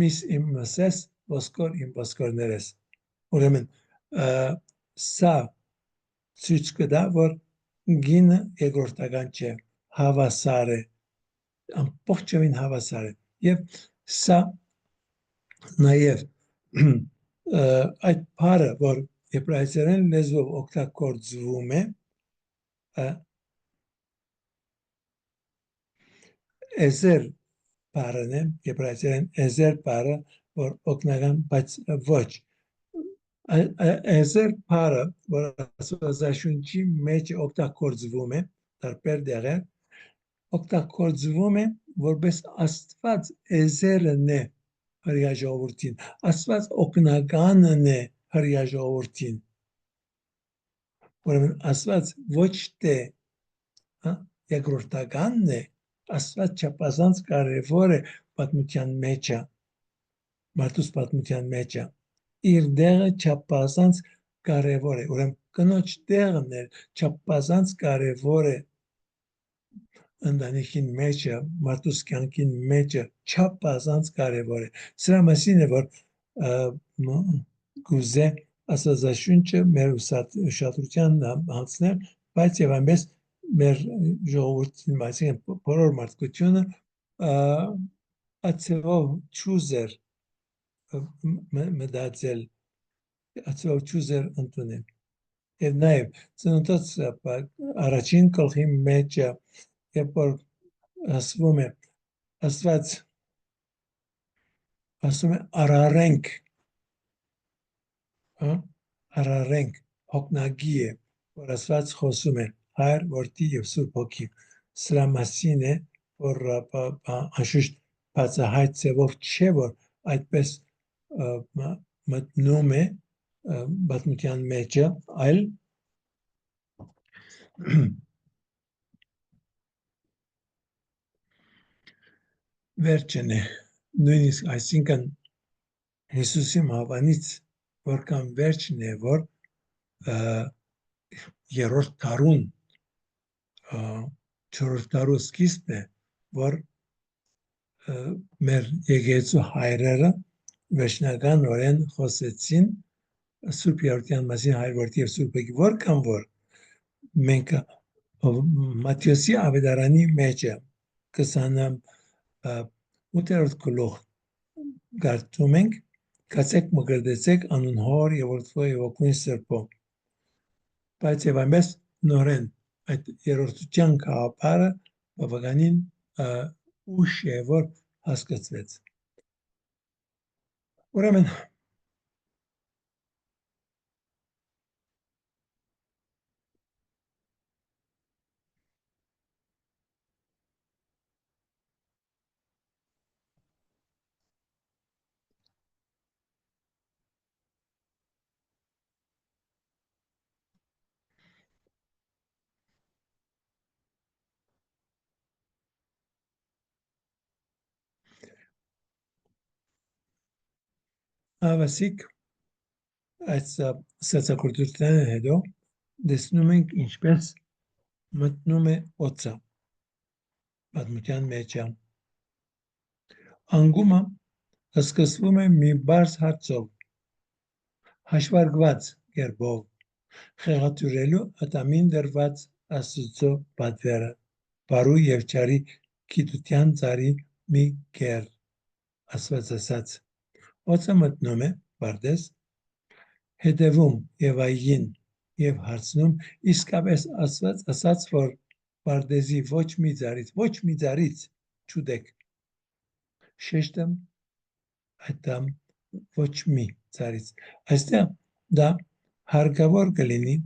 միս իմ մսես ոսկոր իմ ոսկորներես ուրեմն սա ցույց կտա որ գինը երկրորդական չէ հավասար է ամբողջովին հավասար է եւ սա նաեւ այդ բառը որ եբրայերեն լեզվով օգտագործվում է էզեր բառն է եբրայերեն էզեր բառը որ օգնական բայց ոչ էզեր բառը որ ասածաշունչի մեջ օգտագործվում է տարբեր դերեր օգտագործվում է որպես Աստված էզերն է հրյա ժողովրդին Աստված օգնականն է հրյա ժողովրդին ուրեմն Աստված ոչ թե երկրորդականն է Աստված չափազանց կարևոր է պատմության մեջը մարդուս պատմության մեջը իր դերը չափազանց կարևոր է ուրեմն կնոջ դերն է չափազանց կարևոր է ընտանիքին մեջը, մարդուս կյանքին մեջը չափազանց կարևոր է։ Սրա մասին է, որ գուզե Աստվածաշունչը մեր ուշադրության հանձնել, բայց եւ այնպես մեր ժողովրդին, այսինքն բոլոր մարդկությունը ացեվով ճուզեր մտածել, ացեվով ճուզեր ընդունել։ Եվ նաև ծնոտոց առաջին գլխի մեջը, երբ որ ասվում է Աստված ասում է արարենք, արարենք, հոգնագի է, որ Աստված խոսում է Հայր, Որդի եւ Սուրբ Հոգի։ Սրա մասին է, որ անշուշտ բացահայտ ձևով չէ, որ այդպես մտնում է պատմության մեջը, այլ վերջն է, նույնիսկ այսինքն Հիսուսի մահվանից որքան վերջն է, որ երրորդ դարուն, չորրորդ դարու սկիզբն է, որ մեր եկեղեցու հայրերը վերջնականորեն խոսեցին Սուրբ Երրորդյան մասին Հայր Որդի եւ Սուրբ Հոգի, որքան որ մենք Մատթեոսի ավետարանի մեջ 28-րդ գլուխ կարդում ենք, կացեք մգրդեցեք անուն Հոր եւ Որդու եւ Ոգուն Սրբո, բայց եւ այնպես նորեն այդ երրորդության գաղափարը բավականին ուշ է, որ հասկացվեց։ Ուրեմն ավասիկ այս ստացակրթության հետո տեսնում ենք ինչպես մտնում է օծը պատմության մեջ։ Անգումը սկսվում է մի բարձ հարցով, հաշվարկված կերպով, խեղաթյուրելու ատամին դրված Աստծո պատվերը, բարու եւ չարի գիտության ծառի մի կեր, Աստված ասաց։ Օծը մտնում է Պարդես, հետևում եւ այգին եւ հարցնում, իսկապես Աստված ասաց, որ Պարդեսի ոչ մի ծառից չուտեք։ Շեշտը այդամ ոչ մի ծառից։ Այստեղ դա հարկավոր կլինի,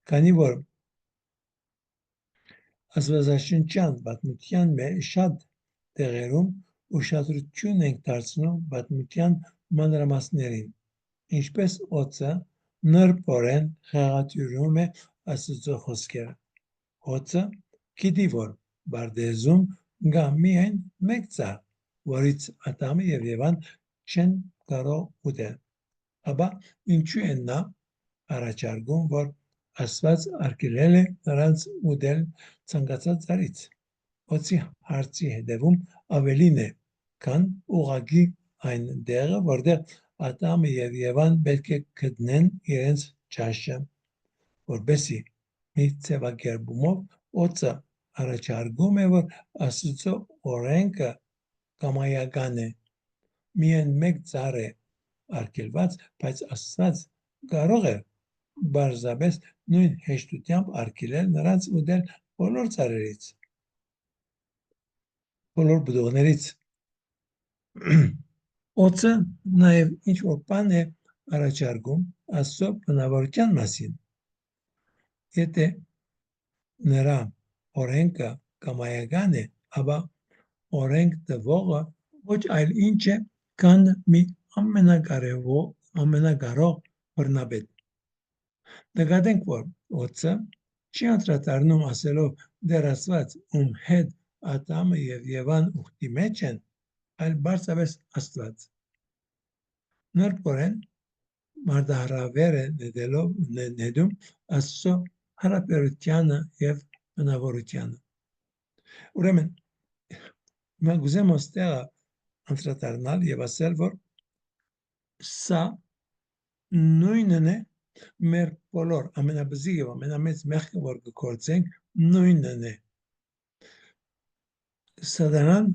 քանի որ Աստվածաշնչյան պատմության մեջ շատ տեղերում ուշադրություն ենք դարձնում պատմության մանրամասներին, ինչպես օծը նրբորեն խեղաթյուրում է Աստծո խոսքերը։ Օծը գիտի, որ Պարդեզում կա միայն մեկ ծառ, որից Ադամը եւ Եվան չեն կարող ուտել։ Ապա ինչու է նա առաջարկում, որ Աստված արգելել է նրանց ուտել ցանկացած ծառից։ Օծի հարցի հետևում ավելին է, քան ուղղակի այն դեղը, որտեղ Ադամը եւ Եվան պետք է գտնեն իրենց ճաշը, որբեսի մի ձևակերպումով օծը առաջարկում է, որ Աստծո օրենքը կամայական է, միայն մեկ ծառ է արգելված, բայց Աստված կարող է բարձրապես նույն հեշտությամբ արգելել նրանց ուտել բոլոր ծառերից, բոլոր բուդողներից։ Օծը նաև ինչ-որ բան է առաջարկում Աստծո բնավորության մասին։ Եթե նրա օրենքը կամայական է, ապա օրենք տվողը ոչ այլ ինչ է, քան մի ամենակարող բռնապետ։ Նկատենք, որ օծը չի անդրադառնում ասելով դեռ Աստված, ում հետ Ադամը եւ Եվան ուխտի մեջ են, այլ բարձրապես Աստված։ Նրբորեն մարտահրավեր է նետում Աստծո հարաբերությանը եւ բնավորությանը։ Ուրեմն մենք ուզեմ ոստեղը անդրադառնալ եւ ասել, որ սա նույնն է մեր բոլոր ամենաբզիկ եւ ամենամեծ մեղքը, որ գործենք, նույնն է։ Սատանան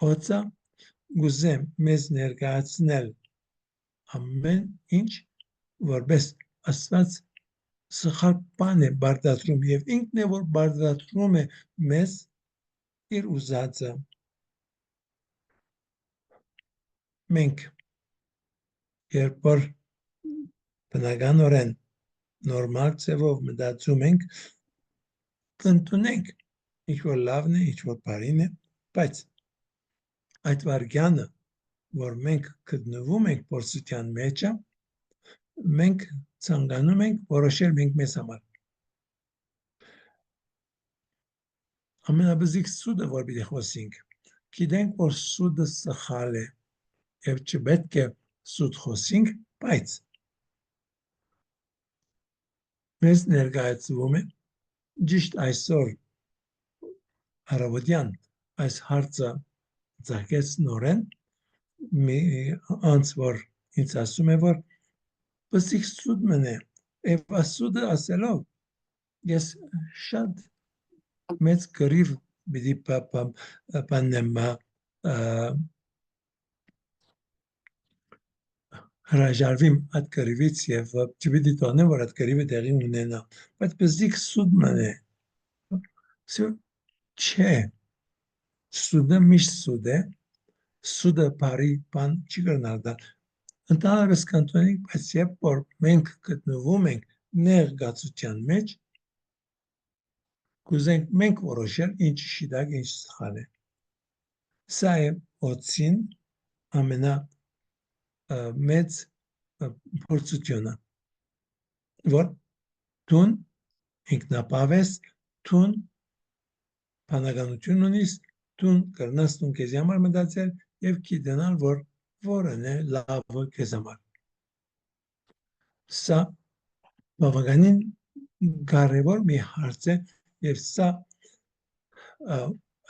հոցա գուզեմ մեզ ներկայացնել ամեն ինչ, որպես Աստված սխալ բան է բարդացնում եւ ինքն է որ բարդացնում է մեզ իր ուզածը։ Մենք երբ որ բնականորեն նորմալ ձևով մտածում ենք, կընդունենք ինչ որ լավն է, ինչ որ բարին է, բայց այդ վարքյանը, որ մենք գտնվում ենք փորձության մեջ, մենք ցանկանում ենք որոշել մենք մեզ համար։ Ամենաբզիկ սուդը, որ պիտի խոսենք, գիտենք, որ սուդը սխալ է եւ չպետք է սուդ խոսենք, բայց մեզ ներկայացվում է ճիշտ այսօր առավոտյան այս հարցը ցակեց նորեն մի անց որ ինձ ասում է որ բզիկ սուդ մնե եւ ասուդը ասելով ես շատ մեծ գրիվ պիտի բանեմ հրաժարվիմ այդ գրիվից եւ չպիտի տոնեմ որ այդ գրիվը տեղի ունենա բայց բզիկ սուդ մնե չէ սուդը միշտ սուդ է սուդը բարի բան չի կրնալ դա ընդհանրապես կանտոնիկ բայց երբ որ մենք գտնվում ենք ներգացության մեջ կուզենք մենք որոշել ինչ շիտակ ինչ սխալ է սա է օծին ամենա մեծ փորձությունը որ դուն ինքնապավ ես դուն բանականություն ունիս դու կրնաս դու քեզ համար մտածել եւ գիտենալ որ որն է լավը քեզ համար սա բավականին կարևոր մի հարց է եւ սա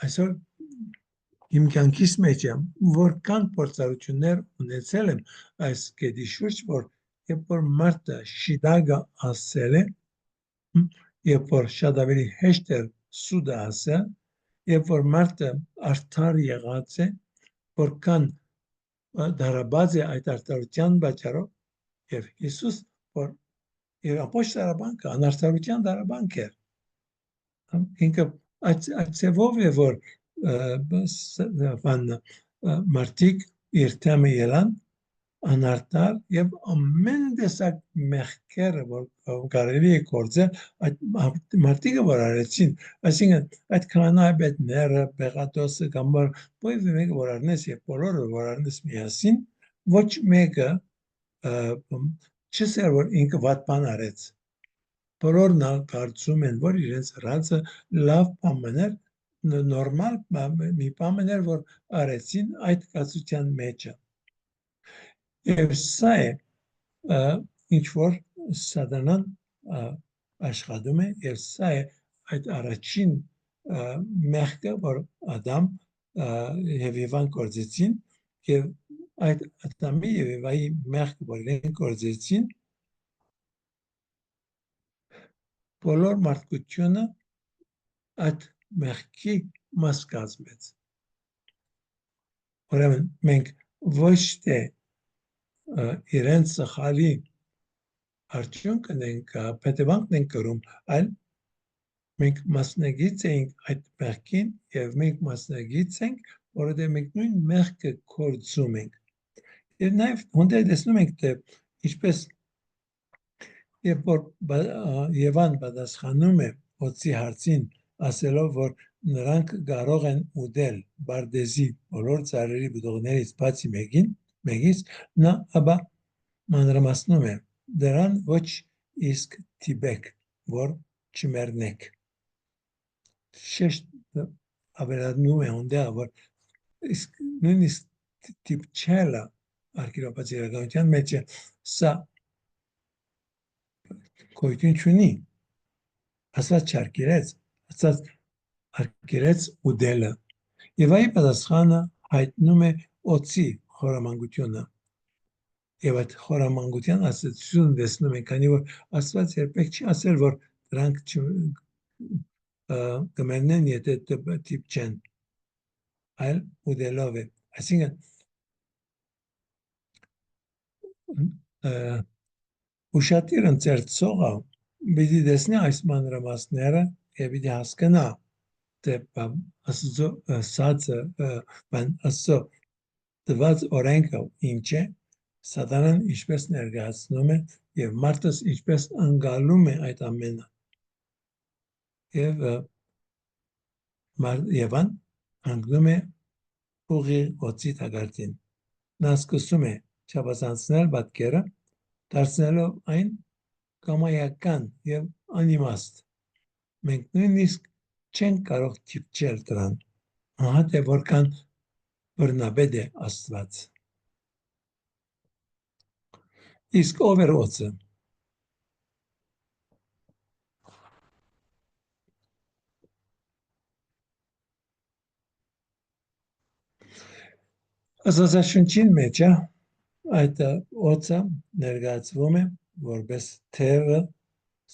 այսօր իմ կյանքիս մեջ որքան փորձառություններ ունեցել եմ այս կետի շուրջ որ երբ որ մարդը շիդագը ասել է երբ որ շատ ավելի հեշտ է սուդը ասել երբ որ մարդը արդար եղած է որքան դարաբաց է այդ արդարության պատճառով եւ Հիսուս որ իր ապոստլ դարաբանքը անարդարության դարաբանք էր ինքը այդ ծևով է որ մարդիկ իր թեմը ելան անարդար եւ ամեն տեսակ մեղքերը որ կարելի է գործել այդ մարդիկը որ արեցին այսինքն այդ քահանայապետները բեղատոսը կամ ովը մեկը որ արնես եւ բոլորը որ արնես միասին ոչ մեկը չսեր որ ինքը վատ բան արեց բոլորն կարծում են որ իրենց ռացը լավ բաներ նորմալ մի բաներ որ արեցին այդ կացության մեջ եւ սա է ինչ որ սատանան աշխատում է եւ սա է այդ առաջին մեղքը որ Ադամ եւ Եվան գործեցին եւ այդ Ադամի եւ Եվայի մեղքը որ իրենք գործեցին բոլոր մարդկությունը այդ մեղքի մաս կազմեց ուրեմն մենք ոչ թե իրենց սխալի արդյունքն ենք պետևանքն ենք կրում այլ մենք մասնագից ենք այդ մեղքին եւ մենք մասնագից ենք որովհետեւ մենք նույն մեղքը գործում ենք եւ նաեւ հոնդե տեսնում ենք թե ինչպես երբ որ Եվան պատասխանում է օծի հարցին ասելով որ նրանք կարող են ուտել բարդեզի բոլոր ծառերի բուդողներից բացի մեկից նա ապա մանրամասնում է դրան ոչ իսկ տիպեք որ չմեռնեք շեշտ ավելանում է ունդեղ որ նույնիսկ տիպչելը արկիրոպաց իրականության մեջ սա գոյություն չունի ասած չարկիրեց ասած արկերեց ուդելը։ Եվ այ պատասխանը հայտնում է օծի խորամանկությունը։ Եվ այդ խորամանկության ասացությունը տեսնում ենք, քանի որ Աստված երբեք չի ասել, որ դրանք կմեռնեն, եթե տիպ չեն, այլ ուդելով է։ Այսինքն ուշադիր ընթերցողը պիտի տեսնի այս մանրամասները եւ պիտի հասկանա թե Աստծո ասածը Աստծո տված օրենքը ինչ է, Սատանան ինչպես ներկայացնում է եւ մարդը ինչպես ընկալում է այդ ամենը եւ անգնում է ուղի օծի տակարդին։ Նա սկսում է չափազանցնել պատկերը, դարձնելով այն կամայական եւ անիմաստ։ Մենք նույնիսկ չենք կարող թիպչել դրան։ Ահա թե որքան բռնաբեդ է Աստված։ Իսկ ով է օծը։ Աստվածաշնչին մեջ այդ օծը ներկայացվում է որպես թևը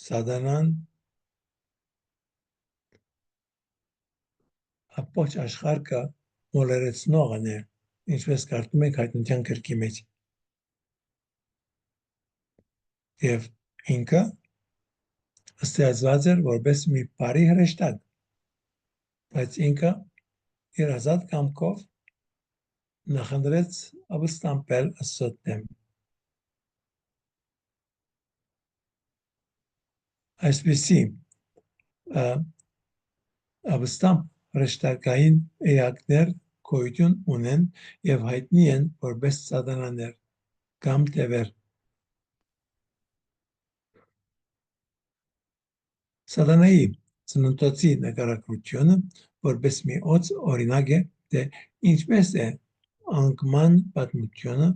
Սատանան ամբողջ աշխարհը մոլորեցնողն է, ինչպես կարդում ենք Հայտնության գրքի մեջ։ Եվ ինքը ստեղծված էր որպես մի բարի հրեշտակ, բայց ինքը իր ազատ կամքով նախընտրեց ապստամբել Աստծո դեմ։ Այսպիսի ապստամբ հրեշտակային էակներ գոյություն ունեն եւ հայտնի են որպես սատանաներ կամ տևեր։ Սատանայի ծննդոցի նկարագրությունը որպես մի օծ օրինակ է, թե ինչպես է անկման պատմությունը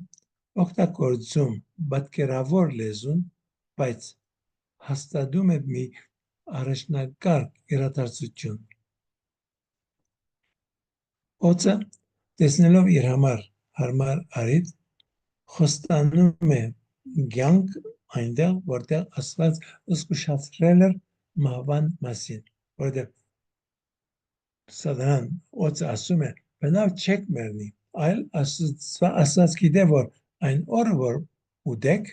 օգտագործում պատկերավոր լեզուն, բայց հաստատում է մի առաջնակարգ իրադարձություն։ Օծը տեսնելով իր համար հարմար առիթ խոստանում է կյանք այնտեղ, որտեղ Աստված զգուշացրել էր մահվան մասին, որտեղ Սատանան օծը ասում է, բնավ չեք մեռնի, այլ Աստված գիտե, որ այն օրը, որ ուտեք,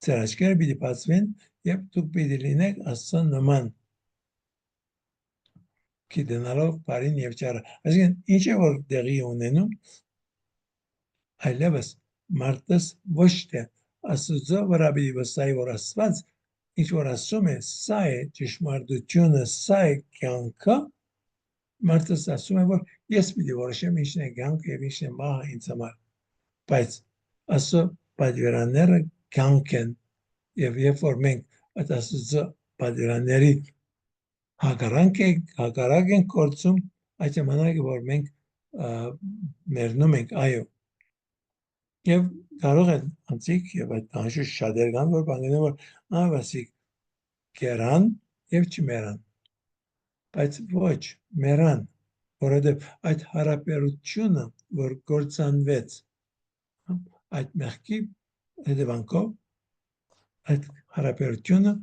ձեր աչքերը պիտի բացվեն եւ դուք պիտի լինեք Աստծո նման, գիտենալով բարին եւ չարը։ Այսինքն ինչ է որ տեղի ունենում, այլևս մարդս ոչ թե Աստծո վրա պիտի վստահի, որ Աստված ինչ որ ասում է, սա է ճշմարտությունը, սա է կյանքը, մարդս ասում է, որ ես պիտի որոշեմ ինչն է կյանքը եւ ինչն է մահը ինձ համար, բայց Աստծո պատվիրանները կյանք են եւ երբ որ մենք այդ Աստծո պատվիրանների հակառակ ենք գործում, այդ ժամանակ որ մենք մեռնում ենք, այո։ Եվ կարող են անցիկ եւ այդ անշուշտ շատեր կան, որ բանալին որ ավասիկ կերան եւ չմերան, բայց ոչ մերան, որովհետեւ այդ հարաբերությունը, որ գործանվեց այդ մեղքի հետևանքով, այդ հարաբերությունը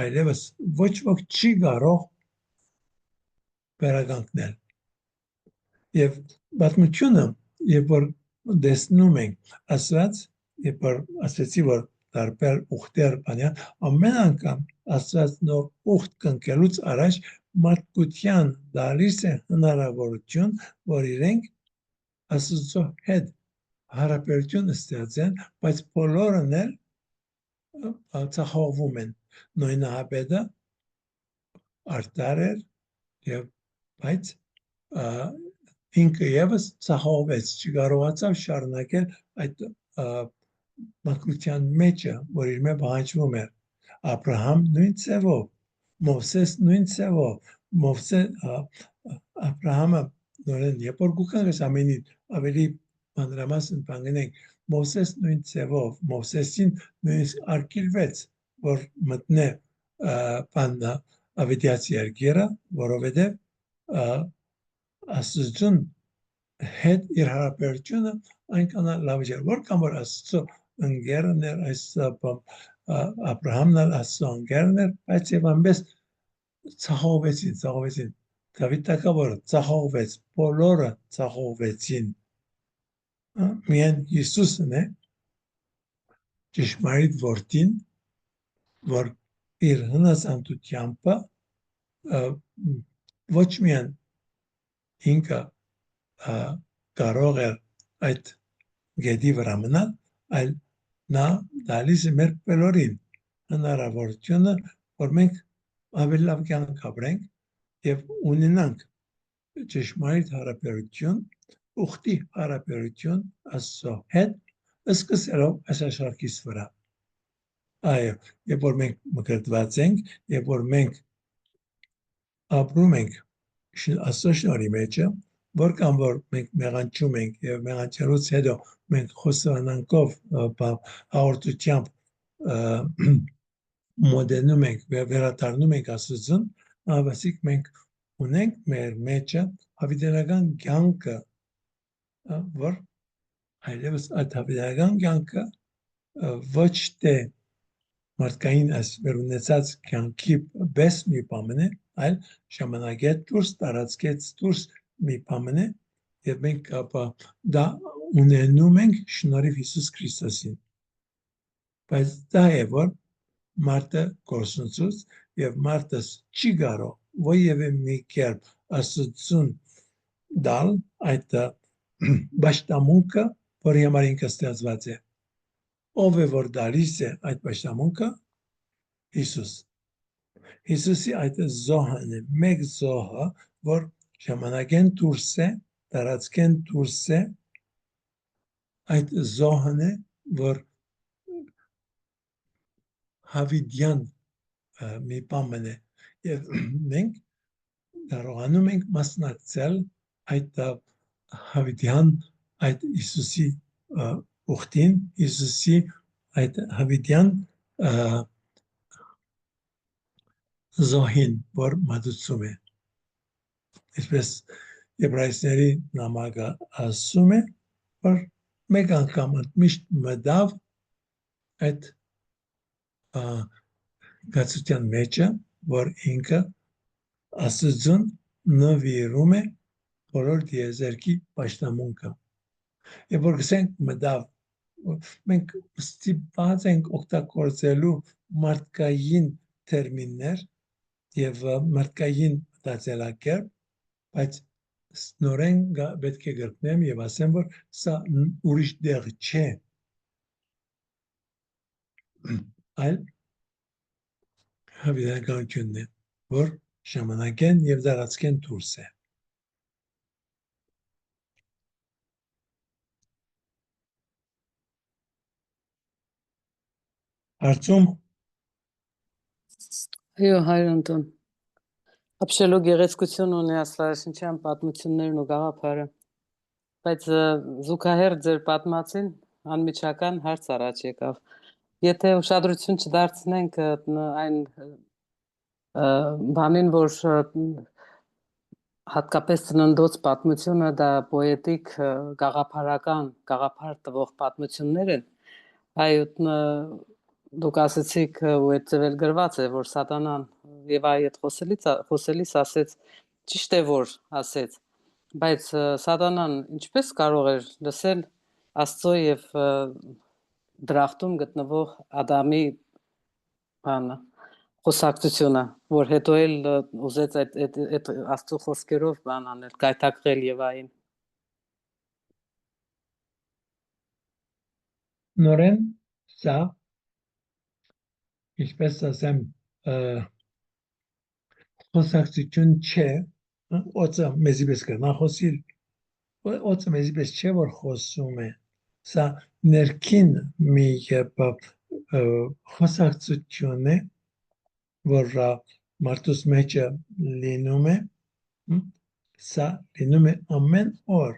այլևս ոչ ոք չի կարող վերականգնել։ Եվ պատմությունը, երբ որ տեսնում ենք Աստված, երբ որ ասեցի, որ տարբեր ուխտեր բանյան, ամեն անգամ Աստված նոր ուխտ կնքելուց առաջ մարդկության դալիս է հնարավորություն, որ իրենք Աստծո հետ հարաբերություն ստեղծեն, բայց բոլորն էլ ցախողվում են։ Նոյնահաբեդը արդար էր եւ բայց ինքը եւս ցախողվեց, չկարողացավ շարունակել այդ մանկության մեջը, որ իր մեջ պահանջվում էր։ Աբրահամ նույն ձևով, Մովսես նույն ձևով, Աբրահամը նորեն երբ որ գուքանս ամենին ավելի մանրամասն բանենք, Մովսես նույն ձևով, Մովսեսին նույնիսկ արգելվեց, որ մտնե բանա ավետյացի երկերը, որովհետև Աստծուն հետ իր հարաբերությունը այնքան լավ չէ, որքան որ Աստծո ընկերն էր, այս Աբրահամն էլ Աստծո ընկերն էր, բայց եւ այնպես ցախողվեցին, Դավիթ թագավորը ցախողվեց, բոլորը ցախողվեցին, միայն Հիսուսն է ճշմարիտ որդին, որ իր հնազանդությամբ ոչ միայն ինքը կարող է այդ գեդի վրա մնալ, այլ նա դալիս է մեր բոլորին հնարավորությունը, որ մենք ավելի լավ կյանք ապրենք եւ ունենանք ճշմարիտ հարաբերություն, ուխտի հարաբերություն Աստծո հետ, սկսելով այս աշխարհից վրա։ Այո, երբ որ մենք մկրտված ենք, երբ որ մենք ապրում ենք Աստծո շնորհի մեջ, որքան որ մենք մեղանչում ենք եւ մեղանչելուց հետո մենք խոսանանքով հաղորդությամբ մոդենում ենք վերադառնում ենք Աստծուն, ավասիկ մենք ունենք մեր մեջ հավիտենական կյանքը, որ այլևս այդ հավիտենական կյանքը ոչ թե մարդկային այս մեր ունեցած կյանքի բես մի բան է, այլ ժամանակից դուրս տարածքից դուրս մի բան է, եւ մենք դա ունենում ենք շնորհիվ Հիսուս Քրիստոսին։ Բայց դա է որ մարդը կորսնցուց եւ մարդը չի կարող որևէ մի կերպ Աստծուն դալ այդ պաշտամունքը, որի համար ինքը ստեղծված է։ Ով է որ դալիս է այդ պաշտամունքը, Հիսուս։ Հիսուսի այդ զոհն է, մեկ զոհը, որ ժամանակեն դուրս է, տարածքեն դուրս է, այդ զոհն է, որ հավիդյան մի բան է, եւ մենք կարողանում ենք մասնակցել այդ հավիդյան, այդ Հիսուսի ուխտին, Հիսուսի այդ հավիդյան զոհին, որ մատուցում է։ Այսպես Եբրայեցիների նամակը ասում է, որ մեկ անգամ միշտ մտավ այդ գացության մեջը, որ ինքը Աստծուն նվիրում է բոլոր դիեզերքի պաշտամունքը։ Եվ որ գսենք մտավ, մենք ստիպված ենք օգտագործելու մարդկային տերմիններ եւ մարդկային մտածելակերպ, բայց նորեն պետք է գրկնեմ եւ ասեմ, որ սա ուրիշ դեղ չէ, այլ հավիտենականությունն է, որ ժամանակեն եւ դարածքեն դուրս է։ Հարցում Այո, հայր Անտոն։ Ապշելու գեղեցկություն ունի աստվածաշնչյան պատմություններն ու գաղափարը, բայց զուգահեռ ձեր պատմածին անմիջական հարց առաջ եկավ։ Եթե ուշադրություն չդարձնենք այն բանին, որ հատկապես ծննդոց պատմությունը դա պոետիկ գաղափար տվող պատմություններ են, այո, դուք ասացիք ու այդ ձևել գրված է, որ սատանան Եվայի հետ խոսելիս ասեց, ճիշտ է որ ասեց, բայց սատանան ինչպես կարող էր լսել Աստծո եւ դրախտում գտնվող Ադամի բանը, խոսակցությունը, որ հետո էլ ուզեց այդ Աստծո խոսքերով բան անել, գայթակղել Եվային։ նորեն սա ինչպես ասեմ խոսակցություն չէ, օծը մեզի պես կրնա խոսիլ, օծը մեզի պես չէ, որ խոսում է, սա ներքին մի խոսակցություն է, որ մարդուս մեջը լինում է, սա լինում է ամեն օր,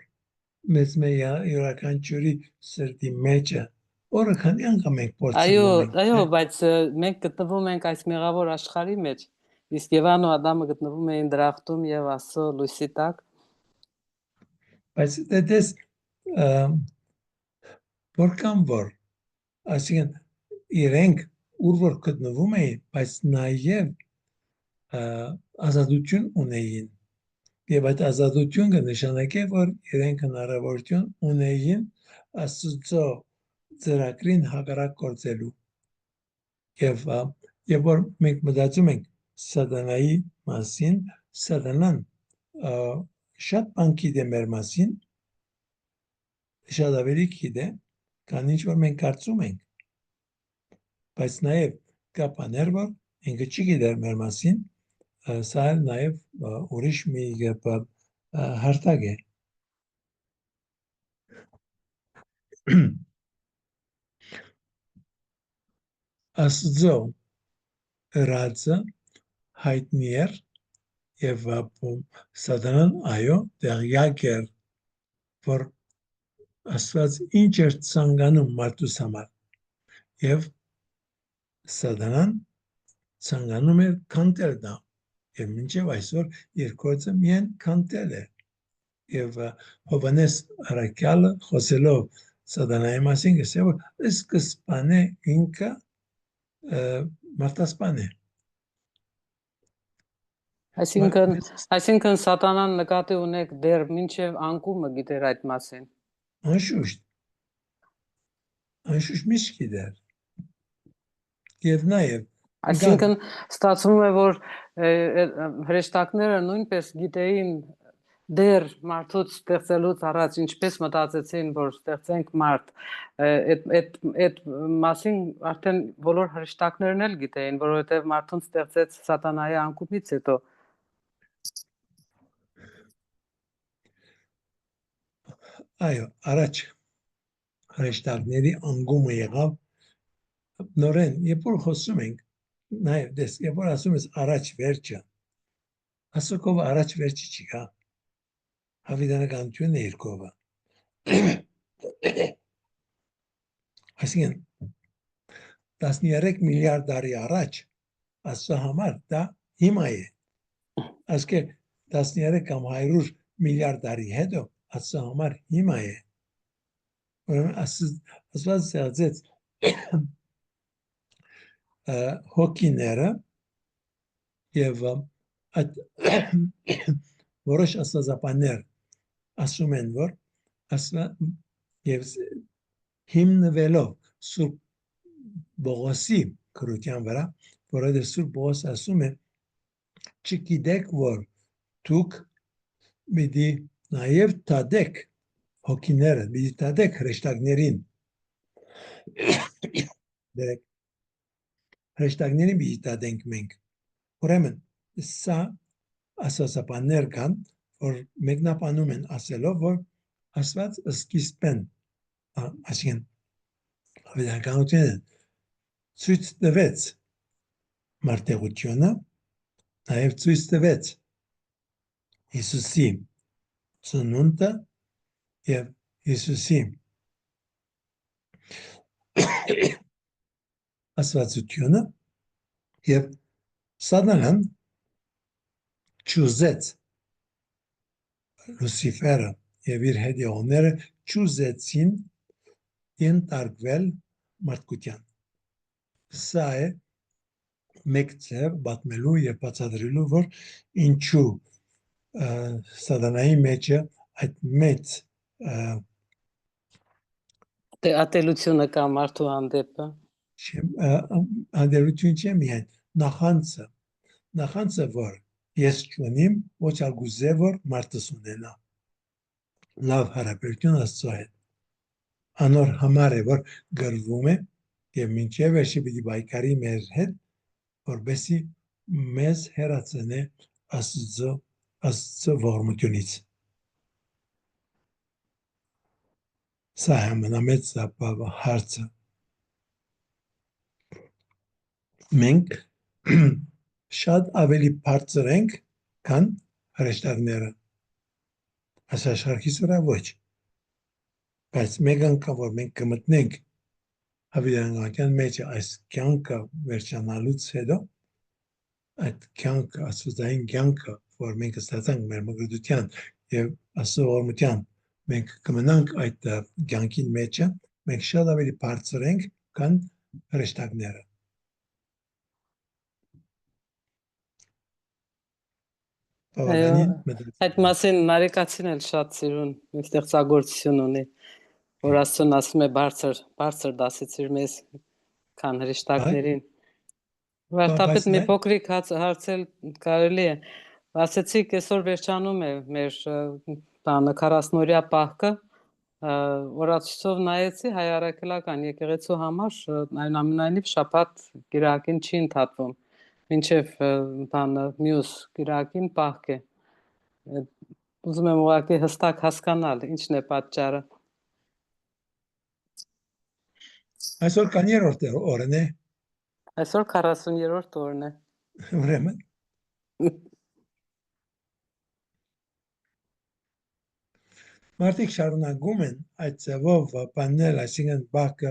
մեզ մեր յուրաքանչյուրի սրտի մեջը, օրը քանի անգամ ենք փորձում ենք։ Այո, բայց մենք գտնվում ենք այս մեղավոր աշխարհի մեջ Իսկ Եվան ու Ադամը գտնվում էին դրախտում եւ Աստծո լույսի տակ։ Բայց դες որքան որ այսինքն իրենք ուր որ գտնվում էին, բայց նաև ազատություն ունեին։ Եվ այդ ազատությունը նշանակե, որ իրենք հնարավորություն ունեին Աստծո ծրագրին հակառակ գործելու։ Եվ որ մենք մտածում ենք սատանայի մասին, սատանան շատ բան գիտե մեր մասին, շատ ավելի գիտե, քան ինչ որ մենք կարծում ենք։ Բայց նաև կա բաներ, որ ինքը չգիտեր մեր մասին, սա նաև ուրիշ մի հարթակ է։ Աստծո ռացը հայտնի էր եւ սատանան այո տեղյակ էր, որ Աստված ինչ էր ցանկանում մարդուս համար եւ սատանան ցանկանում էր քանդել դա եւ մինչեւ այսօր երկրորդը միայն քանդել է եւ Հովանես Արաքյալը խոսելով սատանայի մասին ասել որ սկզբանե ինքը մարդասպան է Այսինքն սատանան նկատի ունեք դեռ մինչև անկումը գիտեր այդ մասին։ Անշուշտ միշտ գիտեր եւ նաեւ Այսինքն ստացվում է որ հրեշտակները նույնպես գիտեին դեռ մարդուց ստեղծելուց առաջ ինչպես մտածեցին որ ստեղծենք մարդ այդ մասին արդեն բոլոր հրեշտակներն էլ գիտեին որովհետև մարդուն ստեղծեց սատանայի անկումից հետո այո առաջ հրեշտակների անկումը եղավ նորեն երբ որ խոսում ենք նաեւ դες երբ որ ասում ես առաջ վերջը ասոքով առաջ վերջը չկա հավիտենականությունն է երկովը այսինքն 13 միլիարդ տարի առաջ Աստծո համար դա հիմա է ասկե 13 կամ 100 միլիարդ տարի հետո Աստծո համար հիմա է ուրեմն Աստված ստեղծեց հոգիները եւ այդ որոշ աստվածաբաններ ասում են որ եւ հիմնվելով Սուրբ Բողոսի քրության վրա որովհետեւ Սուրբ Բողոս ասում է չգիտեք որ դուք պիտի նաեւ տադեք հոգիները պիտի տադեք հրեշտակներին դեք հրեշտակներին պիտի տադենք մենք ուրեմն սա ասասապաններ կան որ մեկնաբանում են ասելով որ Աստված սկիզբեն այսինքն հավիտենականությունը ցույց տվեց մարդեղությունը նաև ցույց տվեց Հիսուսի ծնունդը եւ Հիսուսի աստվածությունը եւ սատանան ճուզեց Լուսիֆերը եւ իր հետևողները ճուզեցին ենթարկվել մարդկության սա է մեկ ձև պատմելու եւ բացատրելու որ ինչու սատանայի մեջը այդ մեծ ատելությունը կա մարդու հանդեպ անդերություն չէ միայն նախանցը որ ես չունիմ ոչ ագուզե որ մարդս ունենա լավ հարաբերություն Աստծո հետ անոր համար է որ գրվում է եւ մինչեւ վերջի պիտի բայկարի մեր հետ որբեսի մեզ հերացնե Աստծո ողորմությունից սա ամենամեծ հարցը մենք շատ ավելի բարձր ենք քան հրեշտակները այս աշխարհից վրա ոչ բայց մեկ անգամ որ մենք կմտնենք հավիտենականության մեջ այս կյանքը վերջանալուց հետո այդ կյանքը, աստվածային կյանքը, որ մենք ստացանք մեր մգրդության եւ աստծո օրմության, մենք կմնանք այդ կյանքի մեջը, մենք շատ ավելի բարձր ենք, քան հրեշտակները։ Բավականին Այդ մասին Նարեկացին էլ շատ սիրուն մի ստեղծագործություն ունի, որ Աստծուն ասում է բարձր դասեցիր մեզ, քան հրեշտակներին։ Վարդապետ մի փոքրիկ հարցել կարելի է։ Ասեցիք, այսօր վերջանում է մեր բանը 40-օրյա պահքը, օրացույցով նայեցի հայ առաքելական եկեղեցու համար այնուամենայնիվ շաբաթ կիրակին չի ընդհատվում, մինչև բանը մյուս կիրակին պահք է։ Ուզում եմ ուղղակի հստակ հասկանալ, ինչն է պատճառը։ Այսօր քանի՞երորդ օրն է։ Այսօր 40-րդ օրն է։ Ուրեմն մարդիկ շարունակում են այդ ձևով բանել, այսինքն բախը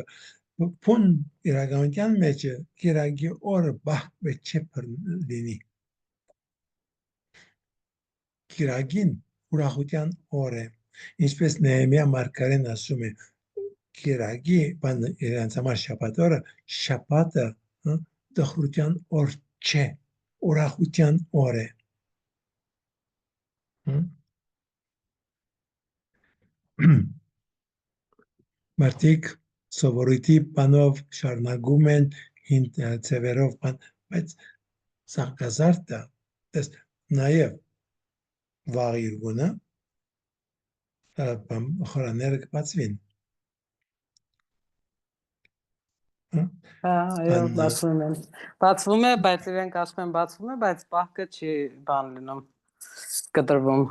փուն իրականության մեջ կիրակի օրը բախ չէ լինի։ Կիրակին ուրախության օր է, ինչպես Նեհեմիա մարգարեն ասում է, կիրակի բանը իրենց համար շաբաթ օրը, շաբաթը տխրության օր չէ, ուրախության օր է։ Մարդիկ սովորույթի բանով շարունակում են հին ձևերով բան, բայց սաղկազարդը նաև վաղ իրգունը խորաները կբացվին։ Այո, բացվում է, բայց իրենք ասում են բացվում է, բայց պահքը չի բան լինում, կտրվում։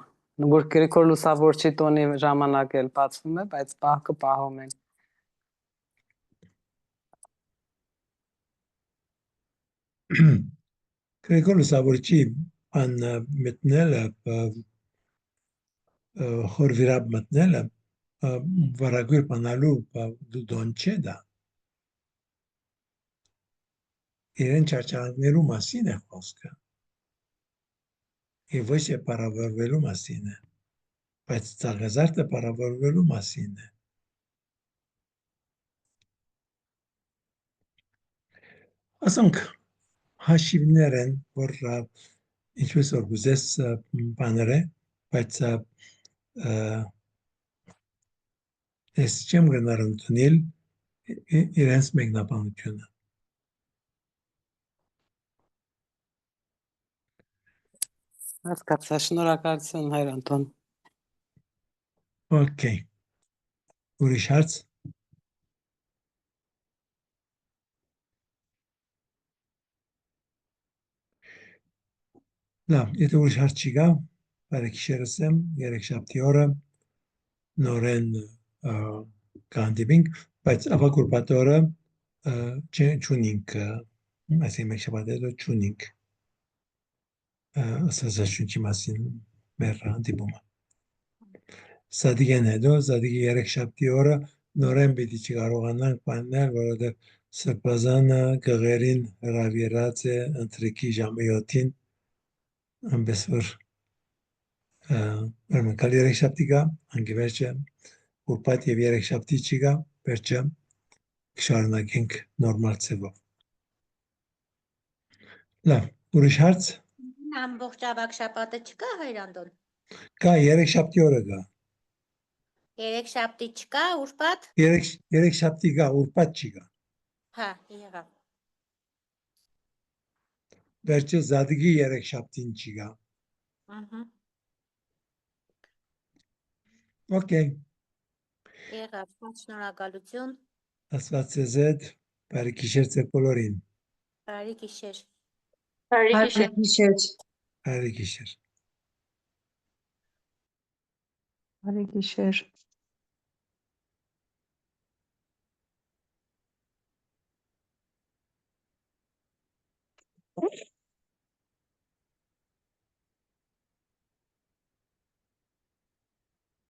Որ Գրիգոր Լուսավորչի տոնի ժամանակ էլ բացվում է, բայց պահքը պահում են։ Գրիգոր Լուսավորչի բան մտնելը, խորվիրապ մտնելը, վարագույր բանալու դոն չէ դա։ Իրեն չարչարանքներու մասին է խոսքը։ Եվ ոչ է պարավորվելու մասին է, բայց ծաղազարտը պարավորվելու մասին է։ Ասոնք հաշիվներ են, որ ինչպես որ գուզես բաներ է, բայց ես չեմ գնար ընդունել իրենց մեկնաբանությունը։ Հասկացա, շնորհակալություն Հայր Անտոն։ Okay. Ուրիշ հարց։ Լավ, եթե ուրիշ հարց չի գա, բարեկիշերս եմ, երեքշաբթի օրը նորեն կհանդիպենք, բայց ավագուրբաթ օրը չունենք, այսինքն մեկ շաբաթ հետո չունենք ասացաշունչի մասին մեր հանդիպումը։ Սադիգեն հետո, Սադիգի երեքշաբթի օրը նորեն պիտի չկարողանանք բանել, որովհետև Սրբազանը գղերին հրավիրած է ընթրիքի ժամը 7-ին, այնպես որ կալ երեքշաբթի գա, անգևերջը ուրբաթ եւ երեքշաբթի չի գա, վերջը կշարունակենք նորմալ ձևով։ Լավ, ուրիշ հարց։ Ամբողջ ավակ շաբաթը չկա Հայր Անտոն։ Կա երեքշաբթի օրը գա։ Երեքշաբթի չկա, ուրբաթ։ Երեքշաբթի գա, ուրբաթ չի գա։ Հա, եղավ։ Վերջը Զադիգի երեքշաբթին չի գա։ Okay. Եղավ, շնորհակալություն։ Աստված ձեզ բարի գիշեր ձեր բոլորին։ Բարի գիշեր։ Բարի գիշեր։ Բարի գիշեր։ Բարի գիշեր։